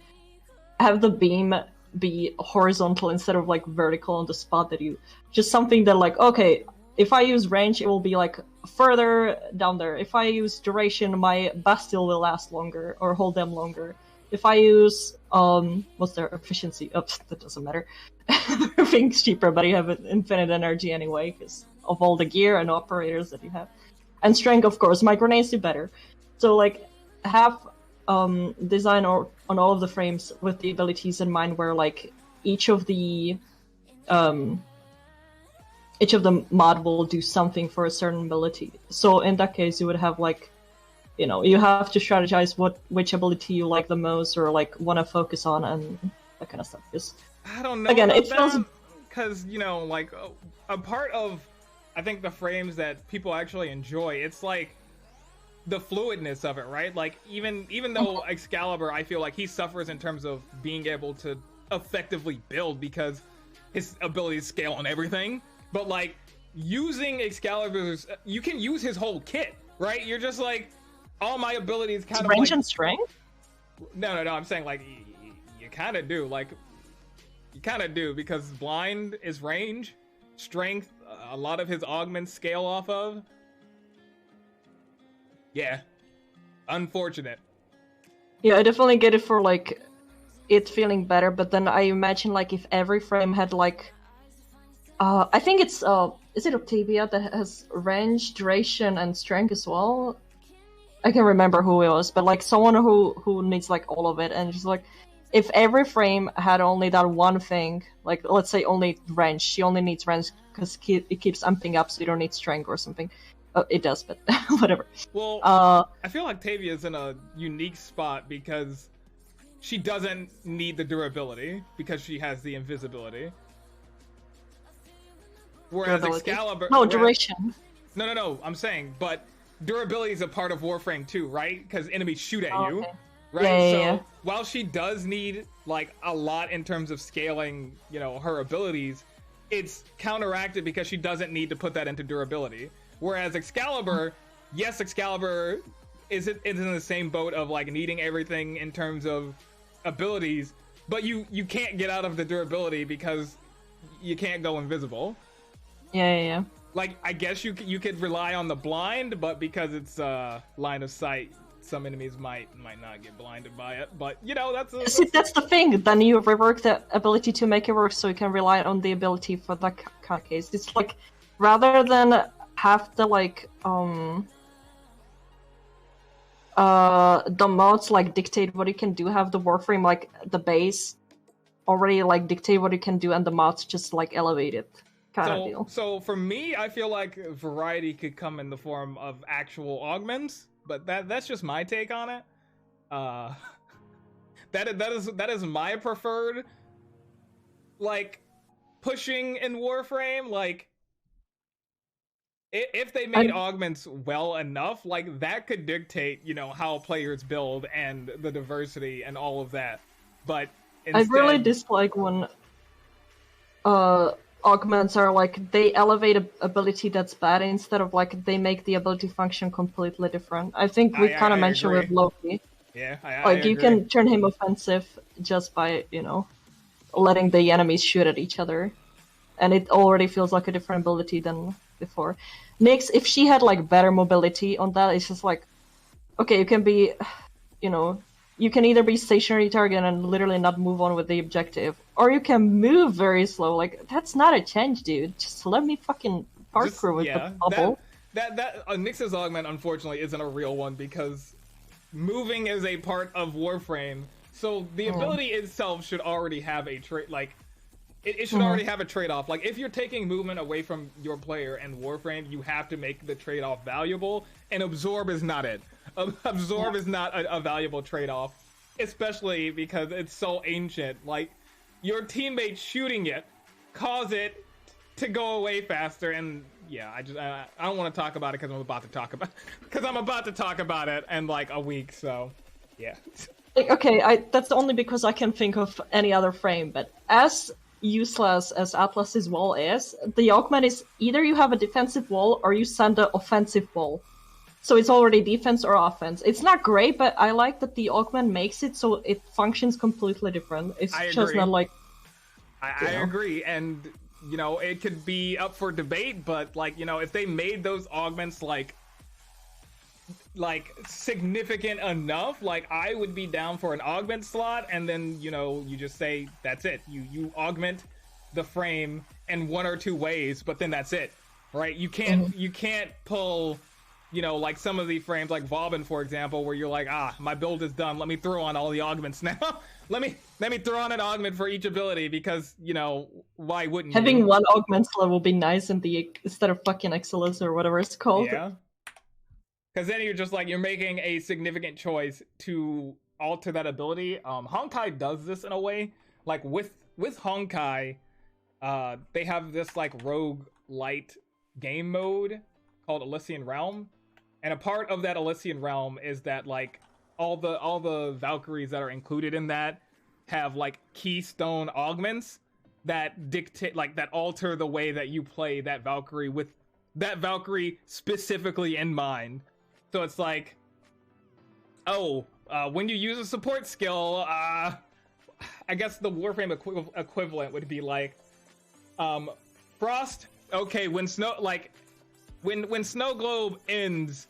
have the beam be horizontal instead of like vertical on the spot that you just something that like, okay, if I use range it will be like further down there. If I use duration, my Bastille will last longer or hold them longer. If I use what's their efficiency? Oops, that doesn't matter. Everything's cheaper, but you have infinite energy anyway because of all the gear and operators that you have. And strength, of course, my grenades do better. So like have design on all of the frames with the abilities in mind, where like each of the mod will do something for a certain ability. So in that case, you would have like, you have to strategize which ability you like the most or like want to focus on and that kind of stuff. Because I don't know. Again, it feels because like a part of I think the frames that people actually enjoy, it's like the fluidness of it, right? Like even though Excalibur, I feel like he suffers in terms of being able to effectively build because his abilities scale on everything. But like using Excalibur's, you can use his whole kit, right? You're just like, all my abilities kind of range like, and strength. No. I'm saying like you kind of do, like you kind of do, because blind is range, strength. A lot of his augments scale off of. Yeah, unfortunate. Yeah, I definitely get it for like it feeling better, but then I imagine like if every frame had like, I think it's is it Octavia that has range, duration, and strength as well? I can remember who it was, but like someone who needs like all of it, and just like if every frame had only that one thing, like let's say only wrench, she only needs wrench because it keeps amping up, so you don't need strength or something. It does, but whatever. Well, I feel like Tavia's in a unique spot because she doesn't need the durability because she has the invisibility. Whereas Durability? Excalibur... No, duration. No, I'm saying, but durability is a part of Warframe too, right? Because enemies shoot at you, Okay. right? Yeah. While she does need like a lot in terms of scaling, you know, her abilities, it's counteracted because she doesn't need to put that into durability. Whereas Excalibur, yes, Excalibur is in the same boat of like needing everything in terms of abilities, but you can't get out of the durability because you can't go invisible. Yeah. Like, I guess you could rely on the blind, but because it's line of sight, some enemies might not get blinded by it. But you know, See, that's the thing. Then you rework the ability to make it work, so you can rely on the ability for that kind of case. It's like rather than have the like the mods like dictate what you can do, have the warframe like the base already like dictate what you can do, and the mods just like elevate it. Kind of deal. So for me, I feel like variety could come in the form of actual augments, but that's just my take on it. That is my preferred like pushing in Warframe. Like if they made augments well enough, like that could dictate, you know, how players build and the diversity and all of that. But instead, I really dislike when augments are like they elevate a ability that's bad instead of like they make the ability function completely different. I think we kind of mentioned agree. with Loki. Yeah, I you can turn him offensive just by, you know, letting the enemies shoot at each other, and it already feels like a different ability than before. Nyx, if she had like better mobility on that, it's just like, okay, you can be, you know, you can either be stationary target and literally not move on with the objective, or you can move very slow. Like, that's not a change, dude. Just let me fucking parkour with the bubble. Nyx's augment, unfortunately, isn't a real one because moving is a part of Warframe. So the ability itself should already have a trait, like, it should already have a trade-off. Like, if you're taking movement away from your player and Warframe, you have to make the trade-off valuable, and Absorb is not it. Absorb is not a valuable trade-off, especially because it's so ancient. Like, your teammate shooting it cause it to go away faster, and yeah, I don't want to talk about it because I'm about to talk about it in like a week. So yeah. Like, okay, that's only because I can think of any other frame, but as useless as Atlas's wall is, the augment is either you have a defensive wall or you send an offensive wall. So it's already defense or offense. It's not great, but I like that the augment makes it so it functions completely different. It's just not like... I agree, and, you know, it could be up for debate, but, like, you know, if they made those augments, like significant enough, like, I would be down for an augment slot, and then, you know, you just say, that's it. You augment the frame in one or two ways, but then that's it, right? You can't pull... You know, like some of the frames, like Vauban, for example, where you're like, my build is done. Let me throw on all the augments now. let me throw on an augment for each ability because, you know, why wouldn't having one augment slot will be nice in the instead of fucking Excellus or whatever it's called. Yeah. Because then you're just like, you're making a significant choice to alter that ability. Honkai does this in a way. Like with Honkai, they have this like rogue light game mode called Elysian Realm. And a part of that Elysian Realm is that like all the Valkyries that are included in that have like keystone augments that dictate, like, that alter the way that you play that Valkyrie with that Valkyrie specifically in mind. So it's like, when you use a support skill, I guess the Warframe equivalent would be like, Frost. Okay, when snow, like, when Snow Globe ends,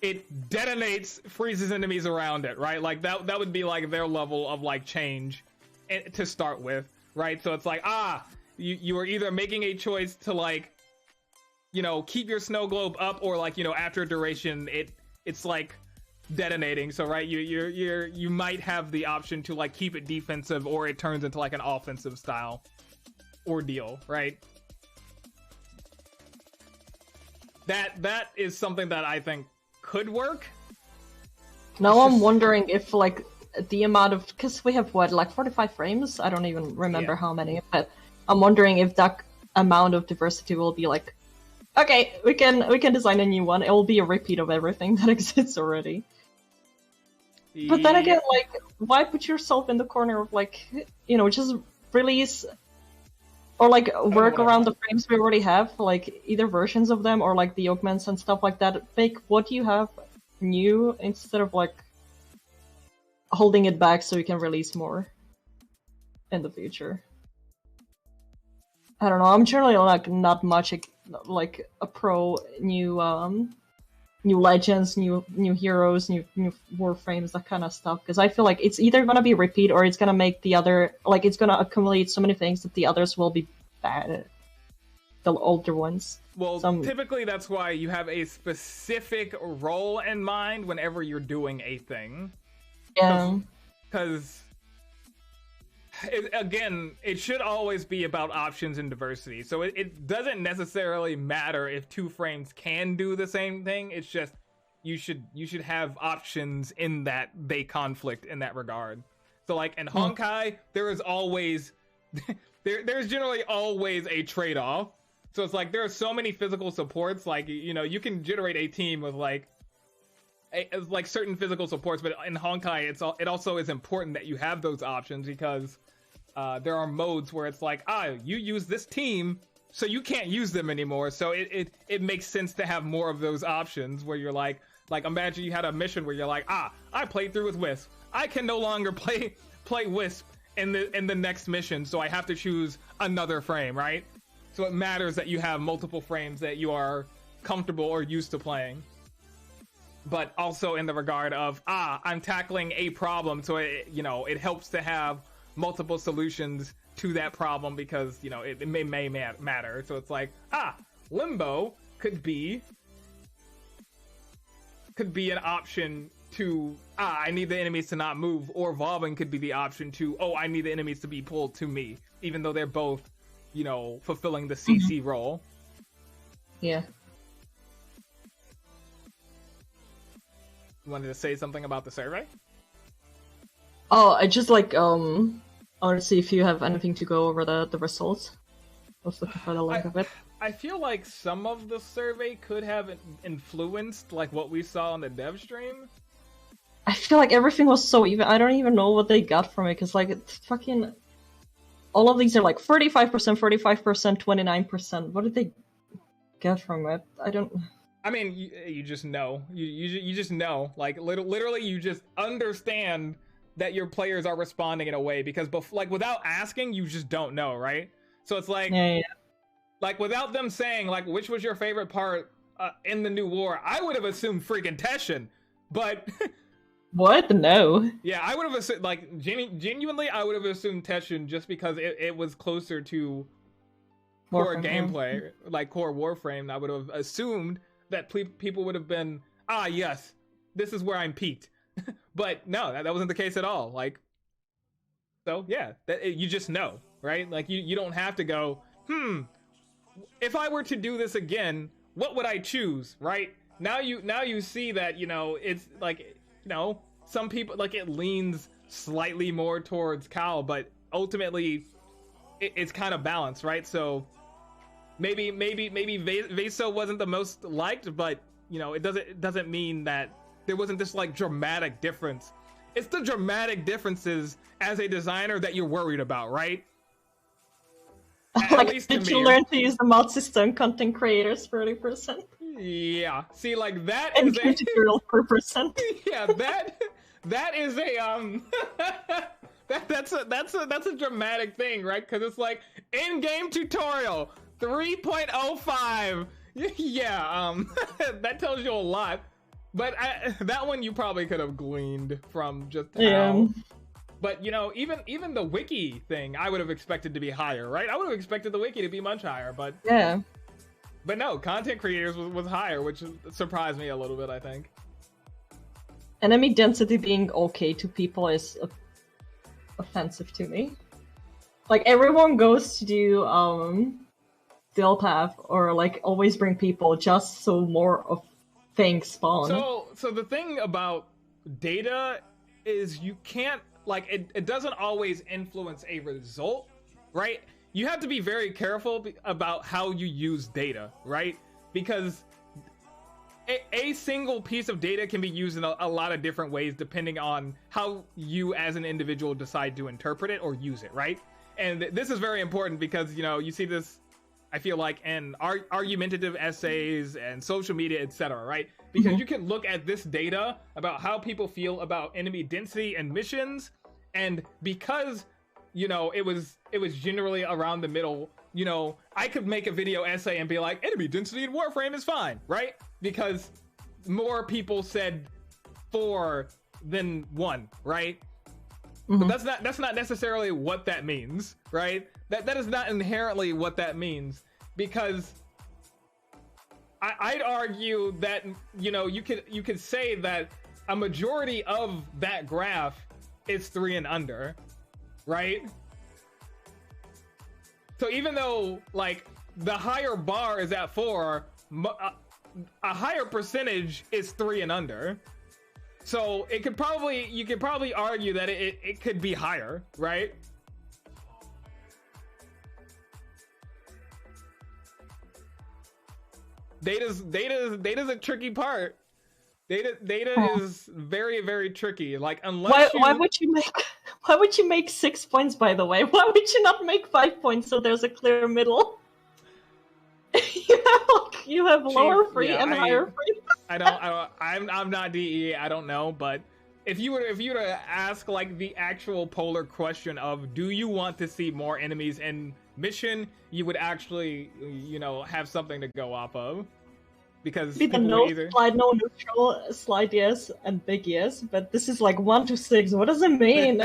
it detonates, freezes enemies around it, right? Like that would be like their level of like change to start with, right? So it's like, you are either making a choice to like, you know, keep your Snow Globe up, or like, you know, after a duration, it's like detonating. So right, you might have the option to like keep it defensive, or it turns into like an offensive style ordeal, right? That is something that I think could work. Now I'm wondering if like the amount of, because we have what, like 45 frames? I don't even remember how many, but I'm wondering if that amount of diversity will be like, okay, we can design a new one. It will be a repeat of everything that exists already. But then again, like, why put yourself in the corner of like, you know, just release or like work around the frames we already have, like either versions of them or like the augments and stuff like that. Make what you have new instead of like holding it back so you can release more in the future. I don't know. I'm generally like not much like a pro new legends, new heroes, new warframes, that kind of stuff. Because I feel like it's either gonna be repeat or it's gonna make the other, like it's gonna accumulate so many things that the others will be bad. The older ones. Well, typically that's why you have a specific role in mind whenever you're doing a thing. Yeah. Because again, it should always be about options and diversity. So it doesn't necessarily matter if two frames can do the same thing. It's just you should have options in that they conflict in that regard. So like in Honkai, there is always there's generally always a trade-off. So it's like there are so many physical supports. Like, you know, you can generate a team with like certain physical supports, but in Honkai, it also is important that you have those options, because there are modes where it's like, you use this team, so you can't use them anymore. So it makes sense to have more of those options where you're like imagine you had a mission where you're like, I played through with Wisp. I can no longer play Wisp in the next mission, so I have to choose another frame, right? So it matters that you have multiple frames that you are comfortable or used to playing. But also in the regard of, I'm tackling a problem, so it helps to have multiple solutions to that problem, because, you know, it may matter. So it's like, Limbo could be an option to, I need the enemies to not move, or Valvin could be the option to, I need the enemies to be pulled to me, even though they're both, you know, fulfilling the CC role. Yeah. You wanted to say something about the survey? Oh, I just like I want to see if you have anything to go over the results. I was looking for the link of it. I feel like some of the survey could have influenced like what we saw on the Devstream. I feel like everything was so even. I don't even know what they got from it, because like it's fucking all of these are like 35%, 45%, 29%. What did they get from it? I don't. I mean, you just know. You just know. Like literally, you just understand that your players are responding in a way, because like without asking, you just don't know, right? So it's like, like without them saying like which was your favorite part in the new war, I would have assumed freaking Teshin, but what? No. Yeah, I would have assumed, like genuinely, I would have assumed Teshin just because it was closer to core gameplay, like core Warframe. I would have assumed that people would have been, yes, this is where I'm peaked. But no, that wasn't the case at all. Like, so yeah, you just know, right? Like you don't have to go, if I were to do this again, what would I choose, right? Now you see that, you know, it's like, you know, some people, like, it leans slightly more towards Cal, but ultimately it's kind of balanced, right? So maybe Veso wasn't the most liked, but you know, it doesn't mean that there wasn't this like dramatic difference. It's the dramatic differences as a designer that you're worried about, right? Like, did you learn to use the mod system? Content creators 30%. Yeah. See, like that and is a tutorial per percent. Yeah, that is a that's a dramatic thing, right? Because it's like in-game tutorial 3.05. Yeah, that tells you a lot. But that one you probably could have gleaned from just how. But you know, even the wiki thing, I would have expected to be higher, right? I would have expected the wiki to be much higher, but yeah. But no, content creators was higher, which surprised me a little bit, I think. enemy density being okay to people is offensive to me. Like, everyone goes to do field path or like always bring people just so more of things spawn. So the thing about data is you can't, like, it doesn't always influence a result, right? You have to be very careful about how you use data, right? Because a single piece of data can be used in a lot of different ways depending on how you as an individual decide to interpret it or use it, right? And this is very important because, you know, you see this, I feel like, in argumentative essays and social media, etc., right? Because you can look at this data about how people feel about enemy density and missions, and because, you know, it was generally around the middle, you know, I could make a video essay and be like, enemy density in Warframe is fine, right? Because more people said 4 than 1, right? But that's not necessarily what that means, right? That is not inherently what that means, because I'd argue that, you know, you could say that a majority of that graph is 3 and under, right? So even though, like, the higher bar is at 4, a higher percentage is 3 and under. So you could probably argue that it could be higher, right? Data's a tricky part. Data is very, very tricky. Like, unless why would you make 6 points, by the way? Why would you not make 5 points so there's a clear middle? you have lower free and higher free. I'm not DE. I don't know, but if you were to ask, like, the actual polar question of, do you want to see more enemies in mission, you would actually, you know, have something to go off of. Because the no slide, no neutral, slide yes, and big yes, but this is like 1 to 6. What does it mean?